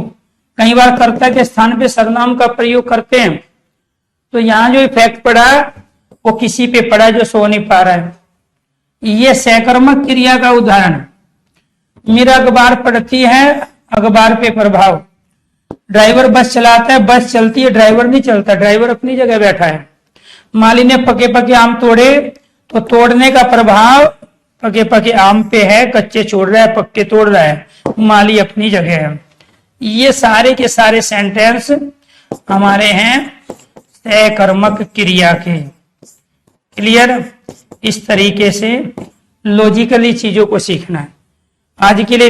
कई बार कर्ता के स्थान पे सर्वनाम का प्रयोग करते हैं, तो यहां जो इफेक्ट पड़ा वो किसी पे पड़ा जो सो नहीं पा रहा है। ये सकर्मक क्रिया का उदाहरण। मेरा अखबार पढ़ती है, अखबार पे प्रभाव। ड्राइवर बस चलाता है, बस चलती है, ड्राइवर नहीं चलता, ड्राइवर अपनी जगह बैठा है। माली ने पके पके आम तोड़े, तो तोड़ने का प्रभाव पके पके आम पे है, कच्चे छोड़ रहा है, पक्के तोड़ रहा है, माली अपनी जगह है। ये सारे के सारे सेंटेंस हमारे हैं सकर्मक क्रिया के। क्लियर? इस तरीके से लॉजिकली चीजों को सीखना है। आज के लिए